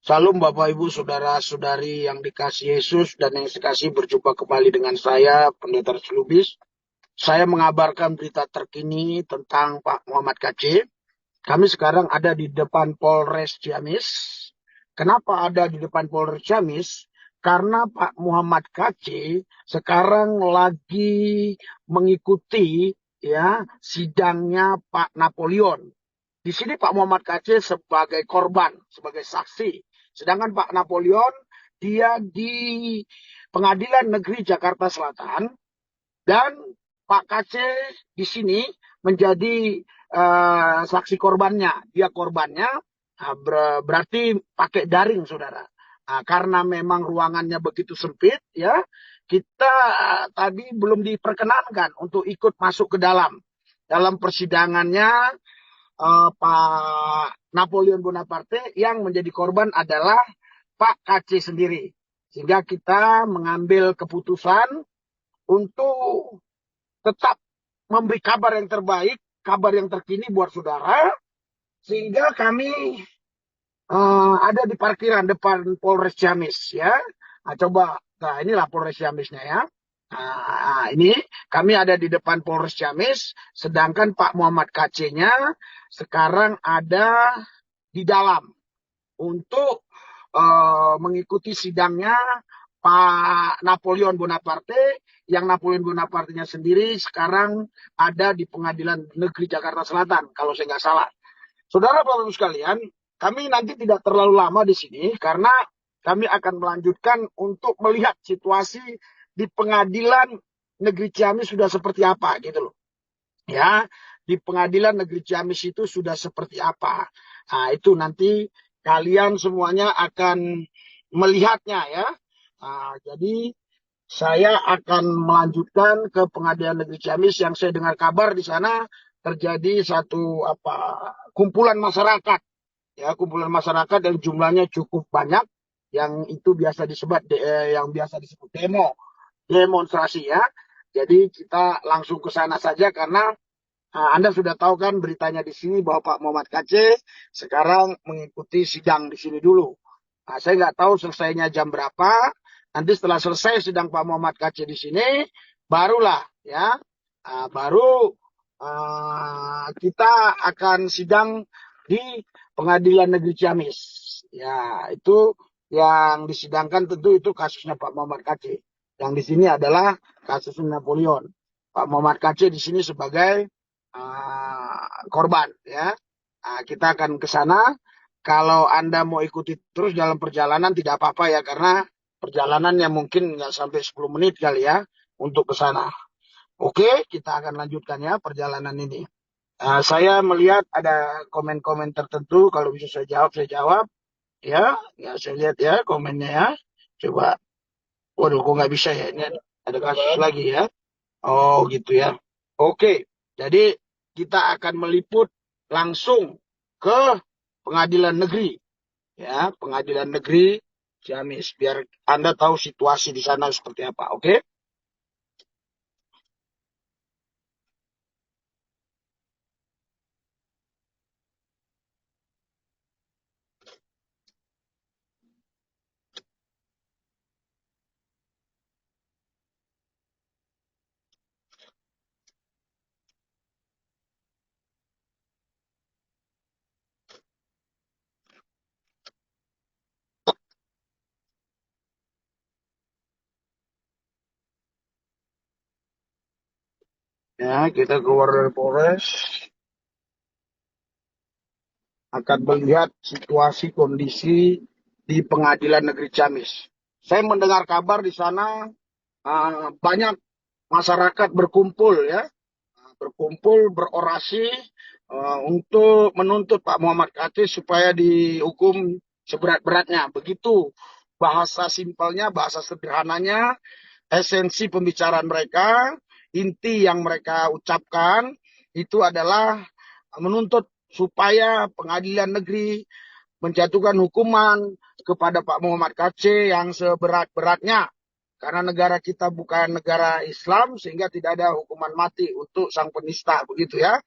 Salam Bapak Ibu Saudara-saudari yang dikasihi Yesus dan yang dikasihi, berjumpa kembali dengan saya Pendeta Lubis. Saya mengabarkan berita terkini tentang Pak Muhammad KC. Kami sekarang ada di depan Polres Ciamis. Kenapa ada di depan Polres Ciamis? Karena Pak Muhammad KC sekarang lagi mengikuti sidangnya Pak Napoleon. Di sini Pak Muhammad KC sebagai korban, sebagai saksi. Sedangkan Pak Napoleon, dia di Pengadilan Negeri Jakarta Selatan. Dan Pak KC di sini menjadi saksi korbannya. Dia korbannya, berarti pakai daring, saudara. Karena memang ruangannya begitu sempit, ya, kita tadi belum diperkenankan untuk ikut masuk ke dalam. Dalam persidangannya, Pak Napoleon Bonaparte, yang menjadi korban adalah Pak KC sendiri. Sehingga kita mengambil keputusan untuk tetap memberi kabar yang terbaik, kabar yang terkini buat saudara, sehingga kami ada di parkiran depan Polres Ciamis, ya. Nah inilah Polres Ciamisnya, ya. Ini kami ada di depan Polres Ciamis, sedangkan Pak Muhammad KC-nya sekarang ada di dalam untuk mengikuti sidangnya Pak Napoleon Bonaparte, yang Napoleon Bonaparte-nya sendiri sekarang ada di Pengadilan Negeri Jakarta Selatan, kalau saya nggak salah. Saudara Bapak Ibu sekalian, kami nanti tidak terlalu lama di sini karena kami akan melanjutkan untuk melihat situasi di Pengadilan Negeri Ciamis sudah seperti apa, gitu loh. Ya, di Pengadilan Negeri Ciamis itu sudah seperti apa. Nah, itu nanti kalian semuanya akan melihatnya, ya. Nah, jadi saya akan melanjutkan ke Pengadilan Negeri Ciamis yang saya dengar kabar di sana terjadi satu kumpulan masyarakat, ya, kumpulan masyarakat yang jumlahnya cukup banyak, yang itu yang biasa disebut demonstrasi, ya. Jadi kita langsung ke sana saja karena Anda sudah tahu kan beritanya di sini bahwa Pak Muhammad KC sekarang mengikuti sidang di sini dulu. Saya nggak tahu selesainya jam berapa. Nanti setelah selesai sidang Pak Muhammad KC di sini, barulah, ya, baru kita akan sidang di Pengadilan Negeri Ciamis. Ya, itu yang disidangkan tentu itu kasusnya Pak Muhammad KC. Yang di sini adalah kasus Napoleon. Pak Muhammad KC di sini sebagai korban, ya. Kita akan ke sana. Kalau Anda mau ikuti terus dalam perjalanan tidak apa-apa, ya, karena perjalanannya mungkin nggak sampai 10 menit kali, ya, untuk ke sana. Oke, kita akan lanjutkan, ya, perjalanan ini. Saya melihat ada komen-komen tertentu, kalau bisa saya jawab, ya, ya, saya lihat, ya, komennya, ya. Coba, waduh, kok nggak bisa, ya, ini ada kasus lagi, ya. Oh, gitu, ya. Oke, jadi kita akan meliput langsung ke Pengadilan Negeri, ya, Pengadilan Negeri Ciamis, biar Anda tahu situasi di sana seperti apa. Oke? Ya, kita keluar dari Polres, akan melihat situasi kondisi di Pengadilan Negeri Ciamis. Saya mendengar kabar di sana banyak masyarakat berkumpul, ya, berkumpul berorasi untuk menuntut Pak Muhammad KC supaya dihukum seberat-beratnya. Begitu bahasa simpelnya, bahasa sederhananya, esensi pembicaraan mereka, inti yang mereka ucapkan itu adalah menuntut supaya pengadilan negeri menjatuhkan hukuman kepada Pak Muhammad KC yang seberat-beratnya. Karena negara kita bukan negara Islam, sehingga tidak ada hukuman mati untuk sang penista, begitu, ya.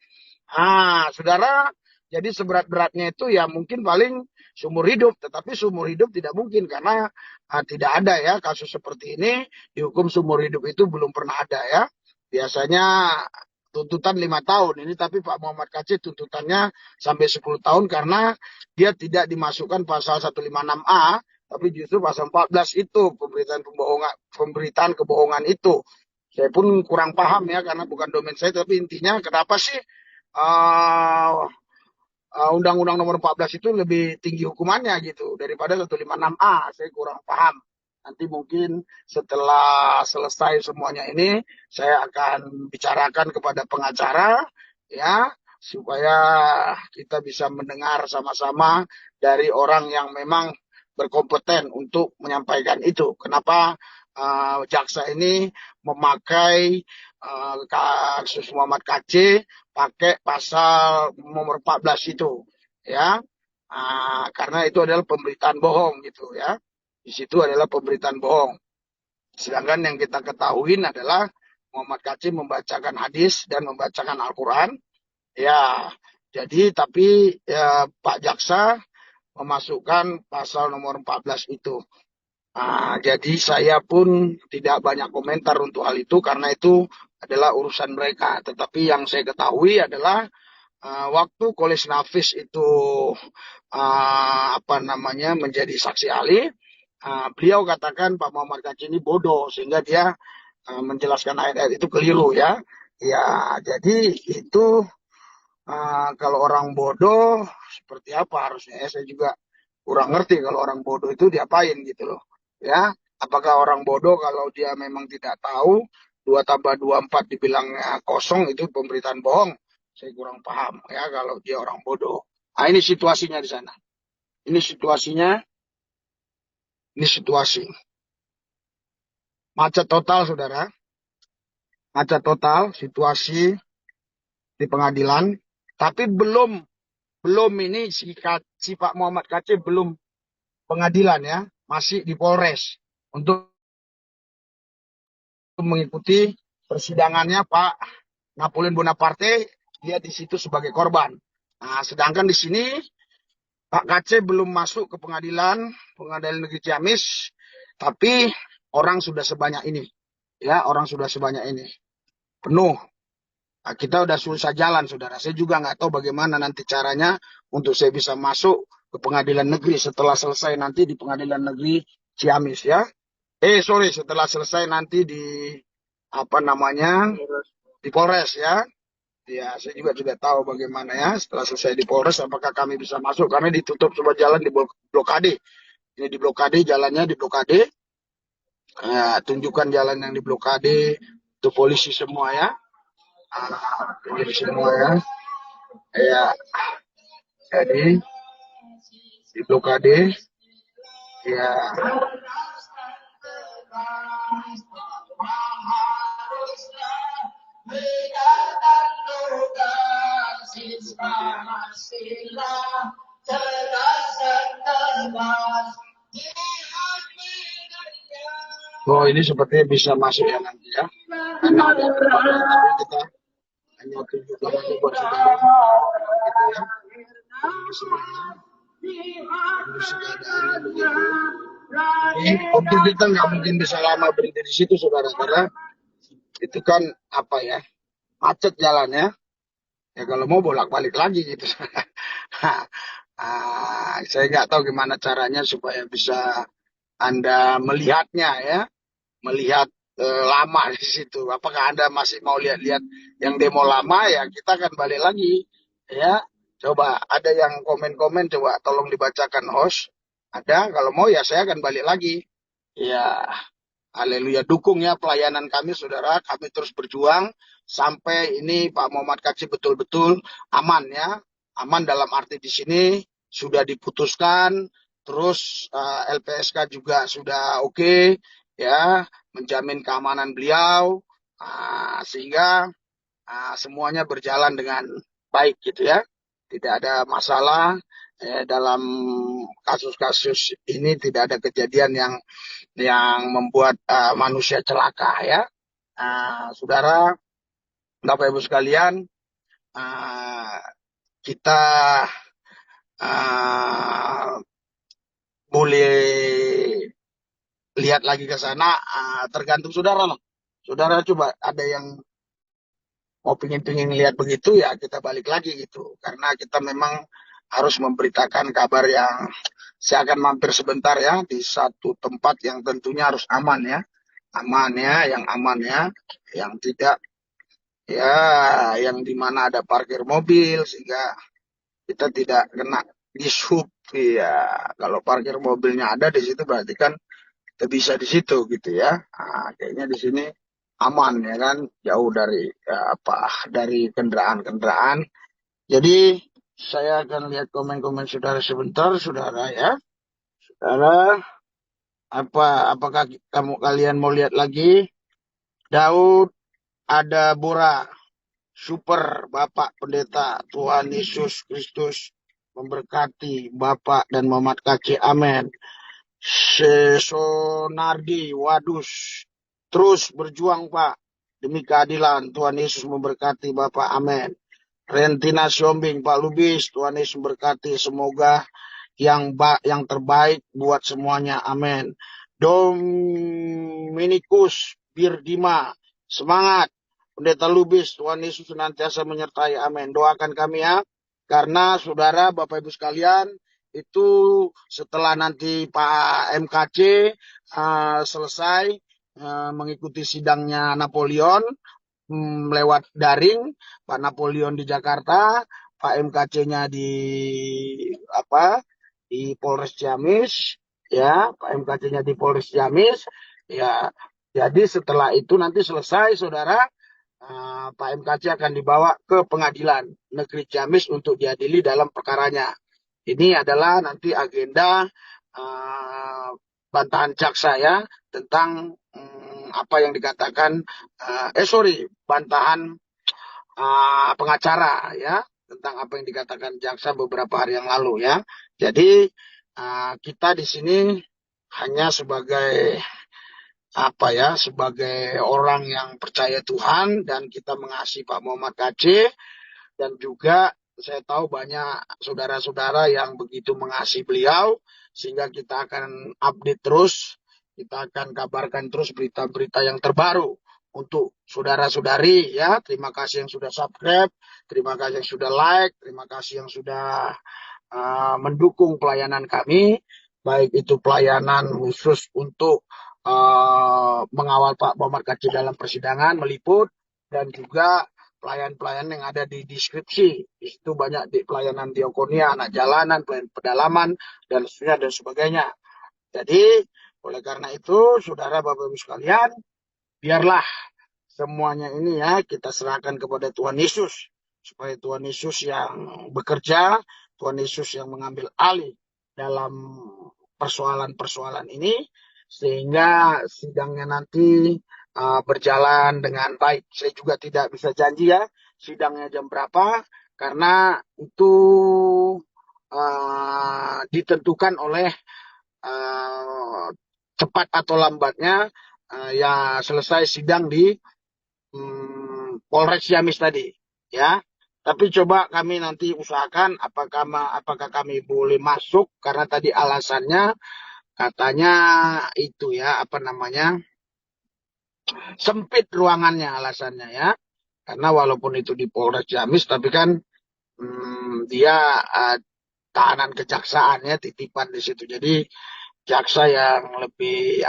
Saudara, Jadi seberat-beratnya itu ya mungkin paling seumur hidup, tetapi seumur hidup tidak mungkin karena tidak ada ya kasus seperti ini dihukum seumur hidup itu belum pernah ada ya. Biasanya tuntutan 5 tahun ini, tapi Pak Muhammad KC tuntutannya sampai 10 tahun karena dia tidak dimasukkan pasal 156A, tapi justru pasal 14 itu pemberitaan kebohongan itu. Saya pun kurang paham ya karena bukan domain saya, tapi intinya kenapa sih uh, Undang-Undang Nomor 14 itu lebih tinggi hukumannya gitu daripada 156A. Saya kurang paham. Nanti mungkin setelah selesai semuanya ini, saya akan bicarakan kepada pengacara ya supaya kita bisa mendengar sama-sama dari orang yang memang berkompeten untuk menyampaikan itu. Kenapa jaksa ini memakai kasus Muhammad KC pakai pasal nomor 14 itu ya. Karena itu adalah pemberitaan bohong gitu ya. Di situ adalah pemberitaan bohong. Sedangkan yang kita ketahui adalah Muhammad KC membacakan hadis dan membacakan Al-Qur'an ya. Jadi tapi ya, Pak Jaksa memasukkan pasal nomor 14 itu. Jadi saya pun tidak banyak komentar untuk hal itu karena itu adalah urusan mereka. Tetapi yang saya ketahui adalah waktu Kolis Nafis itu menjadi saksi ahli, beliau katakan Pak Muhammad Kacin ini bodoh sehingga dia menjelaskan ayat-ayat itu keliru ya. Ya, jadi itu kalau orang bodoh seperti apa harusnya ya, saya juga kurang ngerti kalau orang bodoh itu diapain gitu loh ya. Apakah orang bodoh kalau dia memang tidak tahu 2 tambah 2 4 dibilang kosong itu pemberitaan bohong? Saya kurang paham ya kalau dia orang bodoh. Ini situasinya di sana. Ini situasinya, ini situasi macet total saudara, macet total situasi di pengadilan. Tapi belum ini si Pak Muhammad KC belum pengadilan ya, masih di Polres untuk mengikuti persidangannya Pak Napoleon Bonaparte, dia di situ sebagai korban. Sedangkan di sini Pak KC belum masuk ke pengadilan negeri Ciamis, tapi orang sudah sebanyak ini, ya orang sudah sebanyak ini, penuh. Kita udah susah jalan, saudara. Saya juga nggak tahu bagaimana nanti caranya untuk saya bisa masuk ke pengadilan negeri setelah selesai nanti di pengadilan negeri Ciamis ya. Setelah selesai nanti di di Polres ya. Ya, saya juga tidak tahu bagaimana ya setelah selesai di Polres apakah kami bisa masuk karena ditutup semua jalan di blokade. Ini di blokade, jalannya di blokade. Tunjukkan jalan yang di blokade itu polisi semua ya. Polisi semua ya. Ya, jadi di blokade ya. Oh, ini sepertinya bisa masuk ya nanti ya. Karena ada kita hanya tunjukkan aja buat saudara gitu ya. Ini untuk kita nggak mungkin bisa lama berhenti di situ saudara, karena itu kan macet jalannya. Ya kalau mau bolak-balik lagi gitu. Saya nggak tahu gimana caranya supaya bisa Anda melihatnya ya, melihat lama di situ. Apakah Anda masih mau lihat-lihat yang demo lama ya kita akan balik lagi ya. Coba ada yang komen-komen coba tolong dibacakan host. Ada, kalau mau ya saya akan balik lagi. Ya, haleluya, dukung ya pelayanan kami saudara. Kami terus berjuang sampai ini Pak Muhammad KC betul-betul aman ya. Aman dalam arti di sini sudah diputuskan, terus LPSK juga sudah oke ya, menjamin keamanan beliau sehingga semuanya berjalan dengan baik gitu ya. Tidak ada masalah dalam kasus-kasus ini, tidak ada kejadian yang membuat manusia celaka ya. Saudara, Bapak Ibu sekalian, kita uh, boleh lihat lagi ke sana, tergantung saudara lah. Saudara coba ada yang mau pingin lihat begitu, ya kita balik lagi gitu. Karena kita memang harus memberitakan kabar yang saya akan mampir sebentar ya di satu tempat yang tentunya harus aman ya. Aman ya, yang aman ya, yang tidak ya, yang dimana ada parkir mobil sehingga kita tidak kena dishub. Ya, kalau parkir mobilnya ada di situ berarti kan kita bisa di situ gitu ya. Kayaknya di sini aman ya kan, jauh dari dari kendaraan-kendaraan. Jadi saya akan lihat komen-komen saudara sebentar, saudara ya. Saudara, apakah kalian mau lihat lagi? Daud, ada Bora, super Bapak Pendeta, Tuhan Yesus Kristus memberkati Bapak dan Muhammad KC, amin. Sonardi, Wadus, terus berjuang Pak demi keadilan, Tuhan Yesus memberkati Bapak, amin. Rentina Siombing, Pak Lubis, Tuhan Yesus memberkati, semoga yang terbaik buat semuanya, amin. Dominikus Birdima, semangat Pendeta Lubis, Tuhan Yesus senantiasa menyertai, amin. Doakan kami ya, karena saudara Bapak Ibu sekalian, itu setelah nanti Pak MKC selesai mengikuti sidangnya Napoleon lewat daring, Pak Napoleon di Jakarta, Pak MKC-nya di Polres Ciamis, ya, Pak MKC-nya di Polres Ciamis, ya. Jadi setelah itu nanti selesai, saudara, Pak MKC akan dibawa ke Pengadilan Negeri Ciamis untuk diadili dalam perkaranya. Ini adalah nanti agenda bantahan jaksa ya, tentang apa yang dikatakan, bantahan pengacara ya, tentang apa yang dikatakan jaksa beberapa hari yang lalu ya. Jadi kita di sini hanya sebagai sebagai orang yang percaya Tuhan, dan kita mengasihi Pak Muhammad KC, dan juga saya tahu banyak saudara-saudara yang begitu mengasihi beliau, sehingga kita akan update terus, kita akan kabarkan terus berita-berita yang terbaru untuk saudara-saudari ya. Terima kasih yang sudah subscribe, terima kasih yang sudah like, terima kasih yang sudah mendukung pelayanan kami, baik itu pelayanan khusus untuk mengawal Pak Muhammad KC dalam persidangan, meliput, dan juga pelayan-pelayan yang ada di deskripsi. Di situ banyak pelayanan diakonia, anak jalanan, pelayanan pedalaman, dan seterusnya dan sebagainya. Jadi, oleh karena itu, saudara Bapak Ibu sekalian, biarlah semuanya ini ya kita serahkan kepada Tuhan Yesus, supaya Tuhan Yesus yang bekerja, Tuhan Yesus yang mengambil alih dalam persoalan-persoalan ini, sehingga sidangnya nanti berjalan dengan baik. Saya juga tidak bisa janji ya sidangnya jam berapa, karena itu ditentukan oleh cepat atau lambatnya ya selesai sidang di Polres Ciamis tadi ya. Tapi coba kami nanti usahakan apakah kami boleh masuk, karena tadi alasannya katanya itu ya sempit ruangannya, alasannya ya. Karena walaupun itu di Polres Ciamis, tapi kan dia tahanan kejaksaannya titipan di situ. Jadi jaksa yang lebih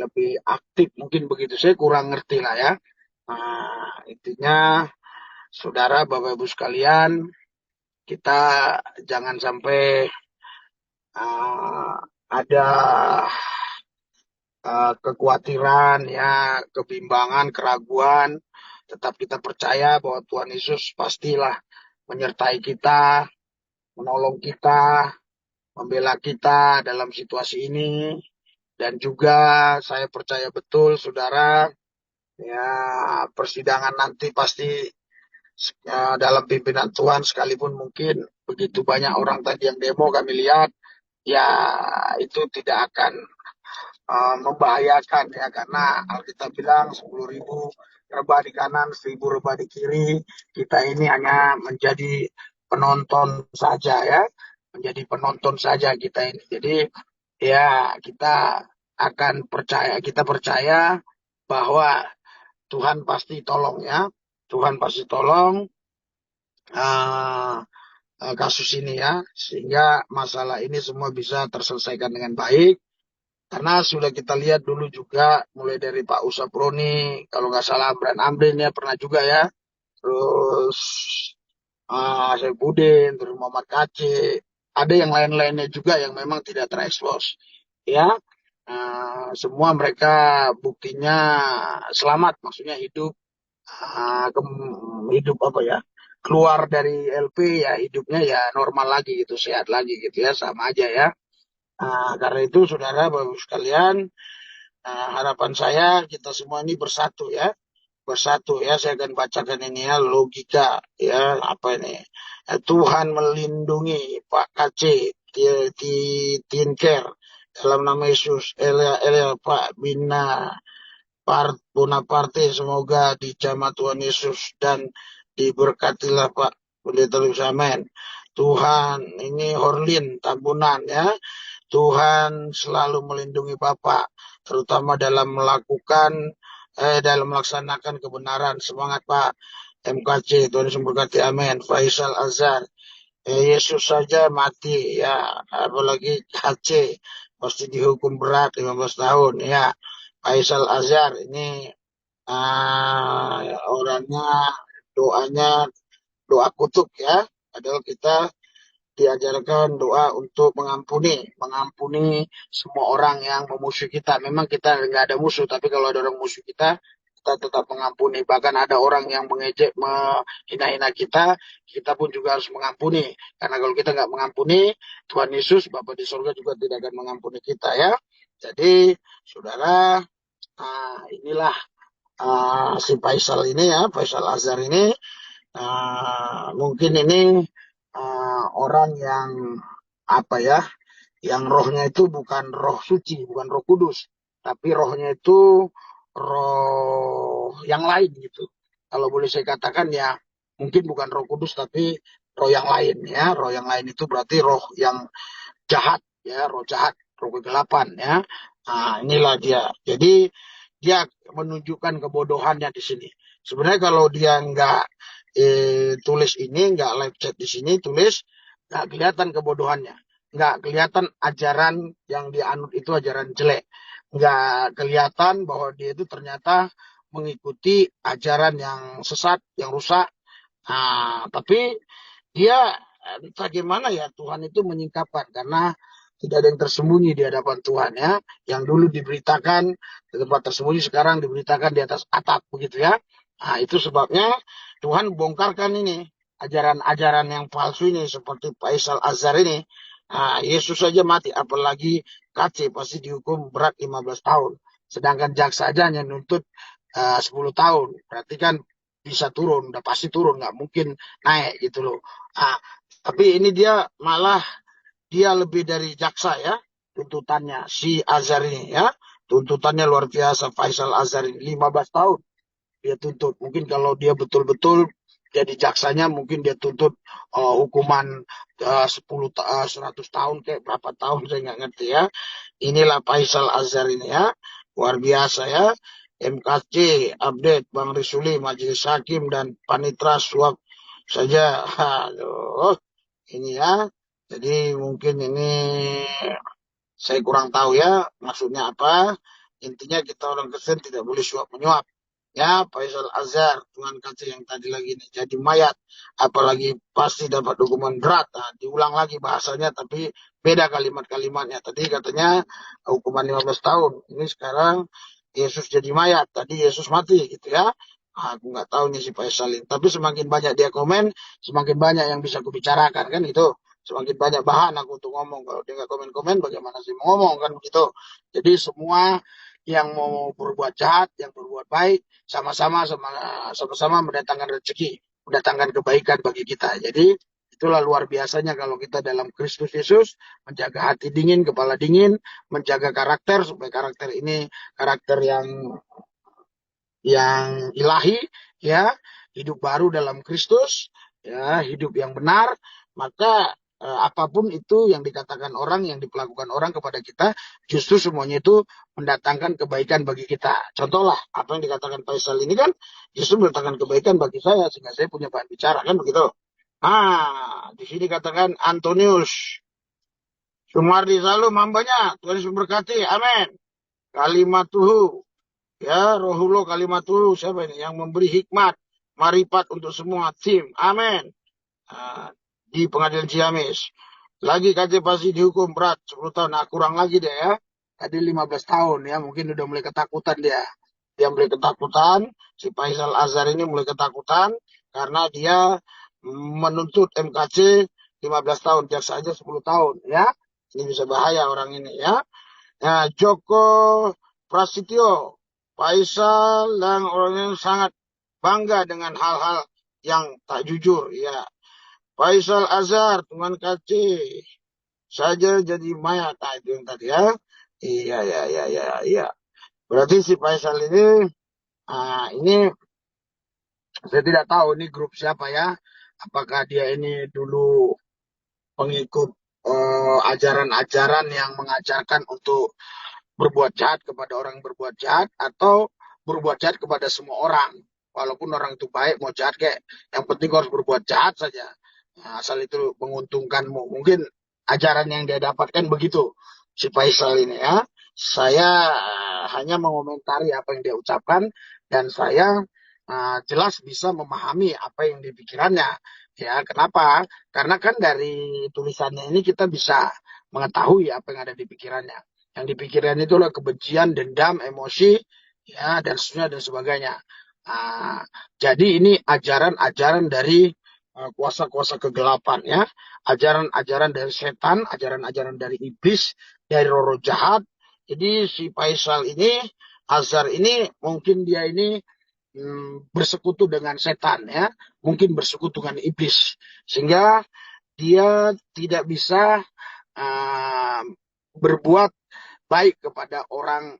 lebih aktif mungkin begitu. Saya kurang ngerti lah ya. Intinya saudara Bapak Ibu sekalian, kita jangan sampai ada kekhawatiran ya, kebimbangan, keraguan. Tetap kita percaya bahwa Tuhan Yesus pastilah menyertai kita, menolong kita, membela kita dalam situasi ini. Dan juga saya percaya betul saudara, ya, persidangan nanti pasti dalam pimpinan Tuhan, sekalipun mungkin begitu banyak orang tadi yang demo kami lihat, ya itu tidak akan membahayakan ya, karena Alkitab bilang 10.000 rebah di kanan, 1.000 rebah di kiri. Kita ini hanya menjadi penonton saja ya, menjadi penonton saja kita ini. Jadi ya kita percaya bahwa Tuhan pasti tolong ya, Tuhan pasti tolong uh, kasus ini ya, sehingga masalah ini semua bisa terselesaikan dengan baik. Karena sudah kita lihat dulu juga, mulai dari Pak Usaproni, kalau nggak salah Amran Amrin ya pernah juga ya, terus Saifuddin, terus Muhammad Kacik, ada yang lain-lainnya juga yang memang tidak terekspos. Ya, semua mereka buktinya selamat, maksudnya hidup, hidup apa ya, keluar dari LP ya hidupnya ya normal lagi gitu, sehat lagi gitu ya, sama aja ya. Karena itu saudara bapak sekalian, harapan saya kita semua ini bersatu ya, bersatu ya. Saya akan bacakan ini ya, logika ya, apa ini, Tuhan melindungi Pak KC di Tinker dalam nama Yesus. Elia Elia Pak Bina Bonaparte, semoga dijamah Tuhan Yesus dan diberkatilah Pak Pendeta Luis, amin. Tuhan ini Horlin Tambunan ya, Tuhan selalu melindungi Bapak, terutama dalam melaksanakan kebenaran. Semangat Pak MKC, Tuhan Yesus memberkati, amin. Faisal Azhar, Yesus saja mati ya, apalagi KC pasti dihukum berat 15 tahun ya. Faisal Azhar ini orangnya doanya doa kutuk ya, padahal kita diajarkan doa untuk mengampuni semua orang yang memusuhi kita. Memang kita nggak ada musuh, tapi kalau ada orang musuh kita tetap mengampuni. Bahkan ada orang yang mengejek, menghina-hina kita pun juga harus mengampuni. Karena kalau kita nggak mengampuni, Tuhan Yesus, Bapa di surga juga tidak akan mengampuni kita ya. Jadi, saudara, inilah si Faisal ini ya, Faisal Azhar ini, mungkin ini orang yang apa ya, yang rohnya itu bukan roh suci, bukan roh kudus, tapi rohnya itu roh yang lain gitu. Kalau boleh saya katakan ya, mungkin bukan roh kudus tapi roh yang lain ya. Roh yang lain itu berarti roh yang jahat ya, roh jahat, roh kegelapan ya. Inilah dia. Jadi dia menunjukkan kebodohannya di sini. Sebenarnya kalau dia nggak tulis ini, nggak live chat di sini, tulis, nggak kelihatan kebodohannya, nggak kelihatan ajaran yang dia anut itu ajaran jelek, nggak kelihatan bahwa dia itu ternyata mengikuti ajaran yang sesat, yang rusak. Tapi dia entah gimana ya, Tuhan itu menyingkapkan, karena tidak ada yang tersembunyi di hadapan Tuhan ya. Yang dulu diberitakan di tempat tersembunyi, sekarang diberitakan di atas atap begitu ya. Itu sebabnya Tuhan bongkarkan ini ajaran-ajaran yang palsu ini, seperti Faisal Azhar ini. Yesus saja mati, apalagi KC pasti dihukum berat 15 tahun. Sedangkan jaksa aja hanya nuntut 10 tahun. Berarti kan bisa turun, udah pasti turun, nggak mungkin naik gitu loh. Tapi ini dia malah dia lebih dari jaksa ya, tuntutannya si Azhar ini ya, tuntutannya luar biasa. Faisal Azhar ini 15 tahun dia tuntut. Mungkin kalau dia betul-betul jadi jaksanya, mungkin dia tuntut hukuman 100 tahun kayak berapa tahun saya nggak ngerti ya. Inilah Faisal Azhar ini ya, luar biasa ya. MKC update Bang Risuli, Majelis Hakim dan Panitra suap saja. Aduh, ini ya. Jadi mungkin ini saya kurang tahu ya maksudnya apa. Intinya kita orang Kristen tidak boleh suap menyuap. Ya, Faisal Azhar, Tuhan kata yang tadi lagi ini jadi mayat, apalagi pasti dapat hukuman berat. Diulang lagi bahasanya, tapi beda kalimat-kalimatnya. Tadi katanya hukuman 15 tahun. Ini sekarang Yesus jadi mayat. Tadi Yesus mati gitu ya. Aku nggak tahu nih si Faisal ini. Tapi semakin banyak dia komen, semakin banyak yang bisa aku bicarakan kan gitu. Semakin banyak bahan aku untuk ngomong. Kalau dia nggak komen-komen, bagaimana sih mau ngomong kan begitu. Jadi semua yang mau berbuat jahat, yang berbuat baik, sama-sama mendatangkan rezeki, mendatangkan kebaikan bagi kita. Jadi itulah luar biasanya kalau kita dalam Kristus Yesus, menjaga hati dingin, kepala dingin, menjaga karakter supaya karakter ini karakter yang ilahi ya, hidup baru dalam Kristus. ya, hidup yang benar, maka apapun itu yang dikatakan orang, yang diperlakukan orang kepada kita, justru semuanya itu mendatangkan kebaikan bagi kita. Contohlah, apa yang dikatakan Faisal ini kan justru mendatangkan kebaikan bagi saya, sehingga saya punya bahan bicara, kan begitu. Di sini katakan Antonius Sumardi Salum hambanya, Tuhan Yesus memberkati, amin. Kalimatuhu, ya, Rohullah kalimatuhu, siapa ini? Yang memberi hikmat, marifat untuk semua tim, amin. Nah, di pengadilan Ciamis. Lagi KJ pasti dihukum berat 10 tahun. Nah, kurang lagi deh ya. Tadi 15 tahun ya. Mungkin udah mulai ketakutan dia. Dia mulai ketakutan. Si Faisal Azhar ini mulai ketakutan. Karena dia menuntut MKC 15 tahun. Jaksa aja 10 tahun ya. Ini bisa bahaya orang ini ya. Nah, Joko Prasetyo. Faisal dan orang yang sangat bangga dengan hal-hal yang tak jujur ya. Faisal Azhar, teman kecil saja jadi mayat. Nah, itu yang tadi ya. Iya, iya, iya, iya, iya. Berarti si Faisal ini saya tidak tahu ini grup siapa ya. Apakah dia ini dulu pengikut ajaran-ajaran yang mengajarkan untuk berbuat jahat kepada orang yang berbuat jahat, atau berbuat jahat kepada semua orang. Walaupun orang itu baik, mau jahat kayak, yang penting kau harus berbuat jahat saja. Nah, asal itu menguntungkanmu. Mungkin ajaran yang dia dapatkan begitu, si Faisal ini ya. Saya hanya mengomentari apa yang dia ucapkan, dan saya jelas bisa memahami apa yang dipikirannya. Ya, kenapa? Karena kan dari tulisannya ini kita bisa mengetahui apa yang ada di pikirannya. Yang dipikiran itu adalah kebencian, dendam, emosi, ya, dan seterusnya dan sebagainya. Nah, jadi ini ajaran-ajaran dari kuasa-kuasa kegelapan, ya, ajaran-ajaran dari setan, ajaran-ajaran dari iblis, dari roh jahat. Jadi si Faisal ini, Azhar ini, mungkin dia ini bersekutu dengan setan, ya, mungkin bersekutu dengan iblis, sehingga dia tidak bisa uh, berbuat baik kepada orang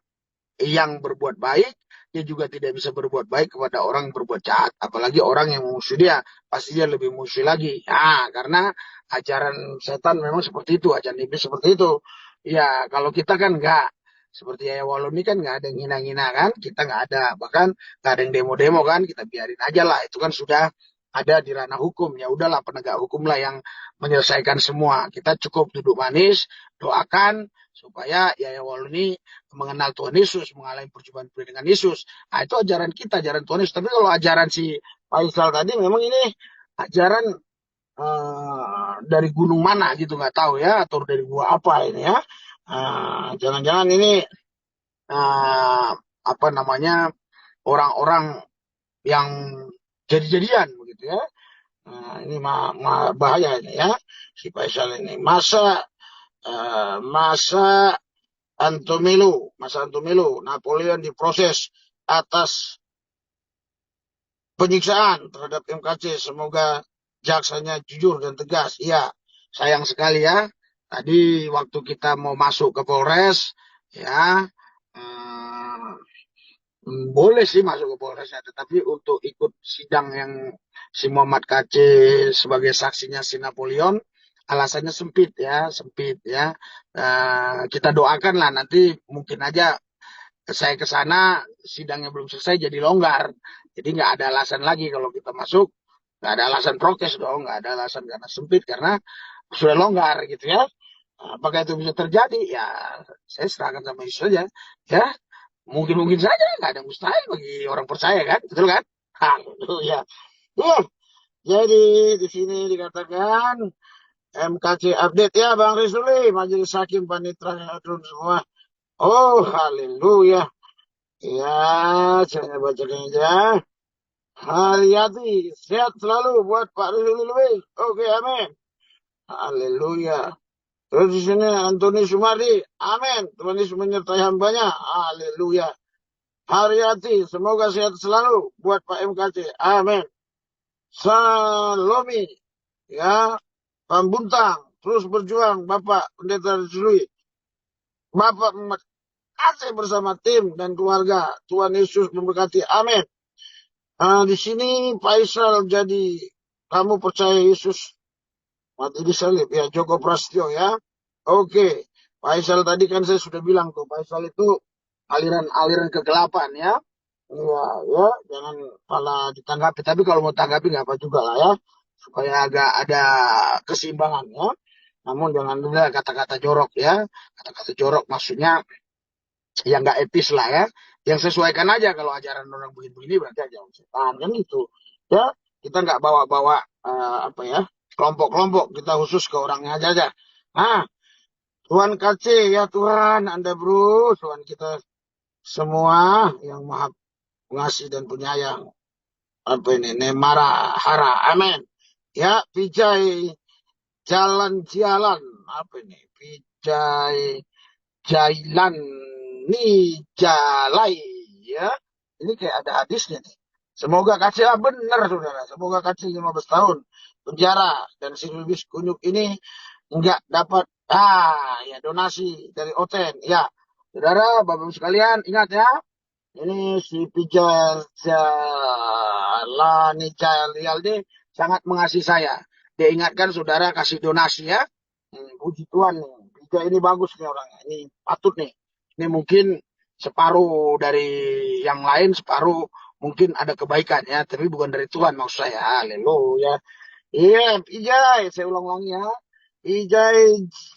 yang berbuat baik, dia juga tidak bisa berbuat baik kepada orang yang berbuat jahat. Apalagi orang yang musuh dia, pasti dia lebih musuh lagi. Nah, karena ajaran setan memang seperti itu, ajaran iblis seperti itu. Ya, kalau kita kan enggak. Seperti ya Walau ini kan nggak ada yang hina-hina kan, kita nggak ada, bahkan nggak ada yang demo-demo kan, kita biarin aja lah, itu kan sudah ada di ranah hukum, ya udahlah penegak hukum lah yang menyelesaikan semua. Kita cukup duduk manis, doakan supaya ya Walau ini mengenal Tuhan Yesus, mengalami perjumpaan dengan Yesus. Nah, itu ajaran kita, ajaran Tuhan Yesus. Tapi kalau ajaran si Faisal tadi memang ini ajaran dari gunung mana gitu, nggak tahu ya, atau dari gua apa ini ya. Jangan-jangan ini apa namanya, orang-orang yang jadi-jadian begitu ya. Ini bahaya ini ya, si Faisal ini. Masa Antomilu, Napoleon diproses atas penyiksaan terhadap MKC. Semoga jaksanya jujur dan tegas. Iya, sayang sekali ya. Tadi waktu kita mau masuk ke Polres, ya, boleh sih masuk ke Polresnya, tetapi untuk ikut sidang yang si Muhammad KC sebagai saksinya si Napoleon, alasannya sempit ya, sempit ya. Kita doakan lah nanti mungkin aja saya ke sana sidangnya belum selesai jadi longgar. Jadi nggak ada alasan lagi kalau kita masuk, nggak ada alasan protes dong, nggak ada alasan karena sempit, karena sudah longgar gitu ya. Apakah itu bisa terjadi? Ya, saya serahkan sama Yesus saja. Ya, mungkin-mungkin saja, nggak ada mustahil bagi orang percaya kan, betul kan? Haleluya. Jadi di sini dikatakan MKC update ya Bang Rizuli, Majelis Hakim Panitra semua. Oh, haleluya. Ya, saya bacakan aja. Hati-hati, sehat selalu buat Pak Rizuli. Oke, amin. Haleluya. Terus di sini Antoni Sumardi, amin. Tuhan Yesus menyertai hambanya. Haleluya. Hati-hati, semoga sehat selalu buat Pak MKC. Amin. Salomi, ya, Pambuntang, terus berjuang Bapak Pendeta Rizuli. Bapak kasih bersama tim dan keluarga. Tuhan Yesus memberkati. Amin. Di sini Faisal jadi kamu percaya Yesus mati disalib? Ya, Joko Prasetyo ya. Oke. Faisal tadi kan saya sudah bilang tuh, Faisal itu aliran kegelapan ya. Iya, ya, jangan malah ditanggapi. Tapi kalau mau tanggapi nggak apa juga lah ya, supaya agak ada keseimbangan ya. Namun jangan ada kata-kata jorok ya. Kata-kata jorok maksudnya yang nggak etis lah ya. Yang sesuaikan aja kalau ajaran orang begini-begini berarti ajaran setan kan itu. Ya, kita nggak bawa-bawa apa ya kelompok-kelompok. Kita khusus ke orangnya aja. Nah, Tuhan kasih ya Tuhan, Anda bro, Tuhan kita semua yang maha pengasih dan penyayang. Apa ini? Nemara hara. Amin. Ya, Pijai jalan-jalan. Apa ini? Pijai jailan ni jalai. Ya. Ini kayak ada hadisnya nih. Semoga kasihlah benar, saudara. Semoga kasih 15 tahun penjara. Dan si Lubis Kunyuk ini enggak dapat ya donasi dari Oten. Ya. Saudara, Bapak-Ibu sekalian, ingat ya. Ini si Pijar Jalani Jalialdi sangat mengasihi saya. Dia ingatkan saudara kasih donasi ya. Puji Tuhan nih. Pijar ini bagus nih orangnya. Ini patut nih. Ini mungkin separuh dari yang lain, separuh mungkin ada kebaikan ya. Tapi bukan dari Tuhan maksud saya. Haleluya. Iya, Pijar. Saya ulang-ulangi ya. Pijar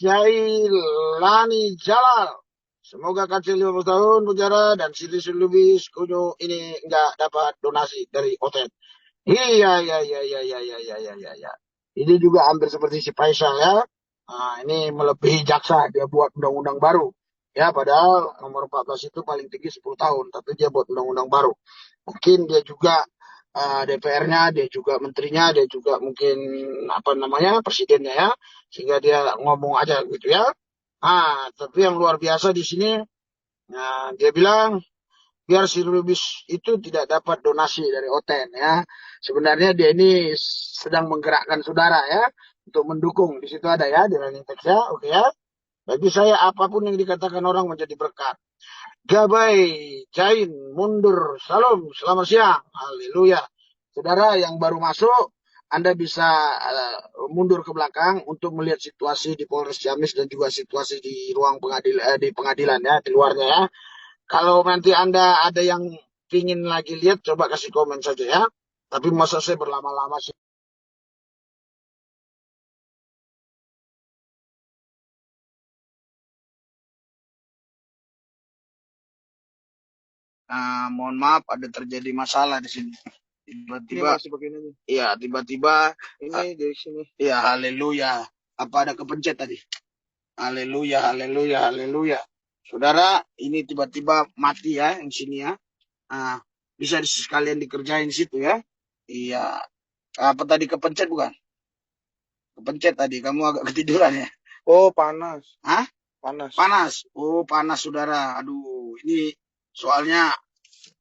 Jailani Jalal. Semoga kasih 15 tahun penjara dan Siti Lubis Kunyuk ini enggak dapat donasi dari Oten. Iya, iya, iya, iya, iya, iya, iya, iya, iya, iya. Ini juga hampir seperti si Faisal ya. Nah, ini melebihi jaksa, dia buat undang-undang baru. Ya, padahal nomor 14 itu paling tinggi 10 tahun, tapi dia buat undang-undang baru. Mungkin dia juga DPR-nya, dia juga menterinya, dia juga mungkin apa namanya presidennya ya, sehingga dia ngomong aja gitu ya. Tapi yang luar biasa di sini, dia bilang biar si Lubis itu tidak dapat donasi dari Oten ya. Sebenarnya dia ini sedang menggerakkan saudara ya untuk mendukung. Di situ ada ya di running text ya, oke ya. Bagi saya apapun yang dikatakan orang menjadi berkat. Gabai, Jain, mundur, salam, selamat siang, haleluya. Saudara yang baru masuk, Anda bisa mundur ke belakang untuk melihat situasi di Polres Ciamis dan juga situasi di ruang di pengadilan ya, di luarnya ya. Kalau nanti Anda ada yang ingin lagi lihat, coba kasih komen saja ya. Tapi masa saya berlama-lama sih. Mohon maaf ada terjadi masalah di sini. Tiba-tiba iya, tiba-tiba ini dari sini. Iya, haleluya. Apa ada kepencet tadi? Haleluya, haleluya, haleluya. Saudara, ini tiba-tiba mati ya yang sini ya. Bisa sekalian dikerjain di situ ya. Iya. Apa tadi kepencet bukan? Kepencet tadi, kamu agak ketiduran ya? Oh, panas. Hah? Panas. Panas. Oh, panas saudara. Aduh, ini soalnya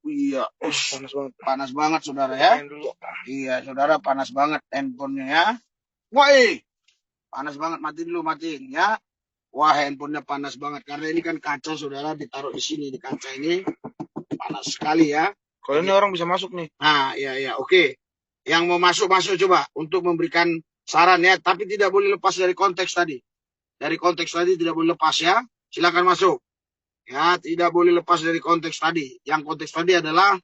iya, panas banget. Panas banget saudara ya. Dulu. Iya, saudara panas banget handphonenya ya. Woi, panas banget, matiin ya. Wah, handphonenya panas banget karena ini kan kaca saudara ditaruh di sini di kaca ini panas sekali ya. Kalau ini orang bisa masuk nih. Iya, oke. Yang mau masuk coba untuk memberikan saran ya, tapi tidak boleh lepas dari konteks tadi. Dari konteks tadi tidak boleh lepas ya. Silakan masuk. Ya, tidak boleh lepas dari konteks tadi. Yang konteks tadi adalah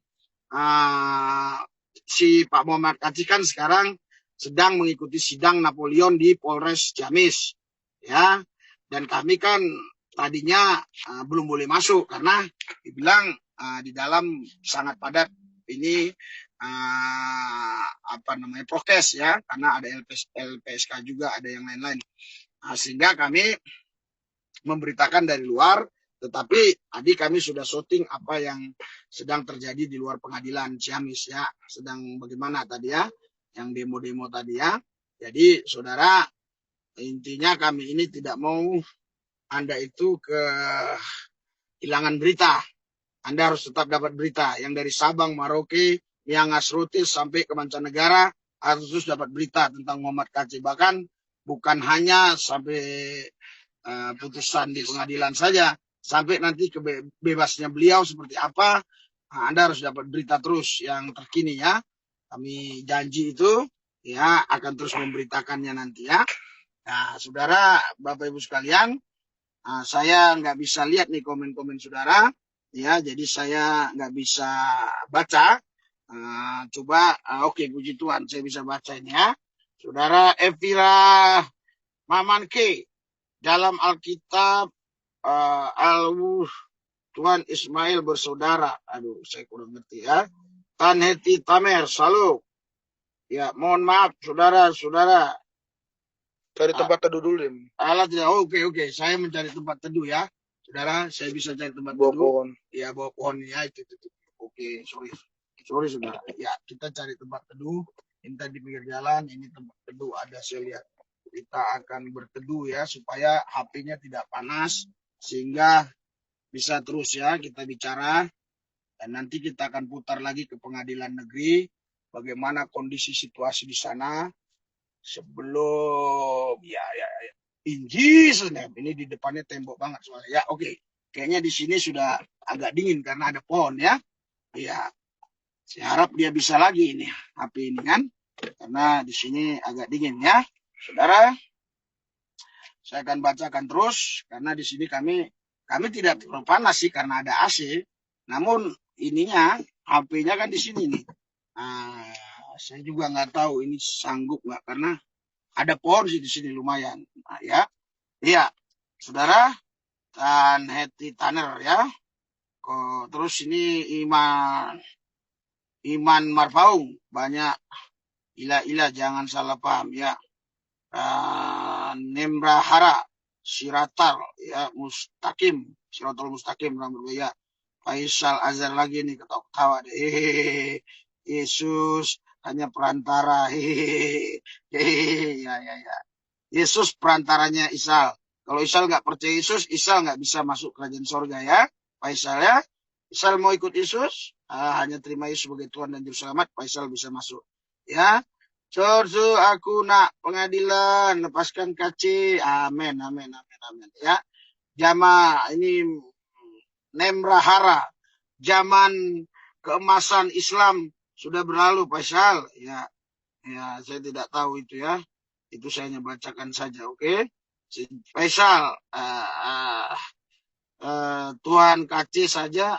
si Pak Muhammad Kaci kan sekarang sedang mengikuti sidang Napoleon di Polres Ciamis. Ya, dan kami kan tadinya belum boleh masuk karena dibilang di dalam sangat padat ini prokes ya, karena ada LPSK juga, ada yang lain-lain. Sehingga kami memberitakan dari luar, tetapi tadi kami sudah syuting apa yang sedang terjadi di luar pengadilan Ciamis ya, sedang bagaimana tadi ya, yang demo-demo tadi ya. Jadi saudara, intinya kami ini tidak mau Anda itu kehilangan berita. Anda harus tetap dapat berita yang dari Sabang, Merauke, Miangas, Rotis sampai ke mancanegara harus dapat berita tentang Muhammad Kaci. Bahkan bukan hanya sampai putusan di pengadilan saja, sampai nanti kebebasnya beliau seperti apa, Anda harus dapat berita terus yang terkini ya. Kami janji itu ya akan terus memberitakannya nanti ya. Nah, saudara, Bapak Ibu sekalian, saya nggak bisa lihat nih komen-komen saudara, ya, jadi saya nggak bisa baca. Coba, oke, puji Tuhan, saya bisa baca ini ya. Saudara Evira Mamanke, dalam Alkitab, Tuhan Ismail bersaudara. Aduh, saya kurang ngerti ya. Tan Heti Tamer, salam. Ya, mohon maaf, saudara-saudara. Cari tempat teduh dulu deh. Alat ya, oke. Saya mencari tempat teduh ya. Saudara, saya bisa cari tempat Bawa teduh. pohon. Ya, bawa pohon ya, itu. Oke, sorry saudara. Ya, kita cari tempat teduh. Ini tadi pinggir jalan, ini tempat teduh ada saya lihat. Kita akan berteduh ya, supaya HP-nya tidak panas. Sehingga bisa terus ya kita bicara. Dan nanti kita akan putar lagi ke pengadilan negeri. Bagaimana kondisi situasi di sana. Sebelum in Jesus name. Ini di depannya tembok banget soalnya. Ya, oke. Kayaknya di sini sudah agak dingin karena ada pohon ya. Iya. Saya harap dia bisa lagi ini HP ini kan. Karena di sini agak dingin ya. Saudara, saya akan bacakan terus karena di sini kami tidak terlalu panas sih karena ada AC. Namun ininya HP-nya kan di sini nih. Saya juga nggak tahu ini sanggup nggak karena ada pohon sih di sini lumayan. Nah, ya, iya, saudara, dan Heti Tanner ya. Terus ini Iman Marfaung banyak ilah jangan salah paham ya. Nemra Hara Siratal ya Siratul Mustaqim ya. Faisal Azhar lagi nih ketawa deh. Yesus hanya perantara. Ya. Yesus perantaranya Isal. Kalau Isal nggak percaya Yesus, Isal nggak bisa masuk kerajaan sorga ya. Faisal ya. Isal mau ikut Yesus, hanya terima Yesus sebagai Tuhan dan Juru Selamat, Faisal bisa masuk. Ya. Sorsu aku nak pengadilan, lepaskan KC. Amin. Ya. Jamaah ini Nemrahara. Zaman keemasan Islam sudah berlalu, Faisal. Ya, saya tidak tahu itu ya. Itu saya hanya bacakan saja, oke? Faisal, Tuhan KC saja.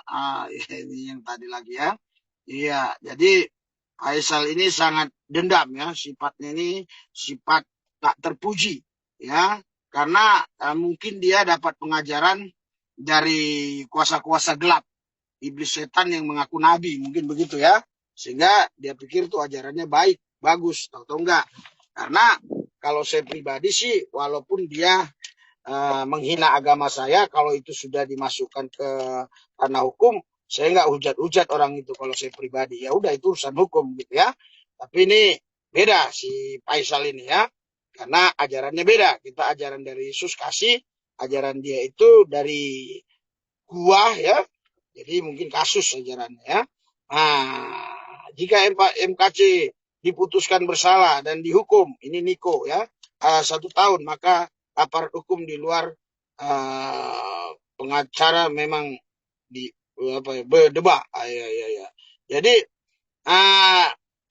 Ini yang tadi lagi ya. Iya, jadi Faisal ini sangat dendam ya, sifatnya ini sifat tak terpuji ya, karena mungkin dia dapat pengajaran dari kuasa-kuasa gelap, iblis setan yang mengaku nabi, mungkin begitu ya, sehingga dia pikir tuh ajarannya baik, bagus, tahu enggak? Karena kalau saya pribadi sih, walaupun dia menghina agama saya, kalau itu sudah dimasukkan ke ranah hukum, saya nggak hujat-hujat orang itu kalau saya pribadi. Ya udah itu urusan hukum gitu ya. Tapi ini beda si Faisal ini ya. Karena ajarannya beda. Kita ajaran dari Yesus kasih, ajaran dia itu dari gua ya. Jadi mungkin kasus ajarannya ya. Nah, jika MKC diputuskan bersalah dan dihukum, ini Niko ya, 1 tahun, maka aparat hukum di luar pengacara memang berdebat. Ya. Jadi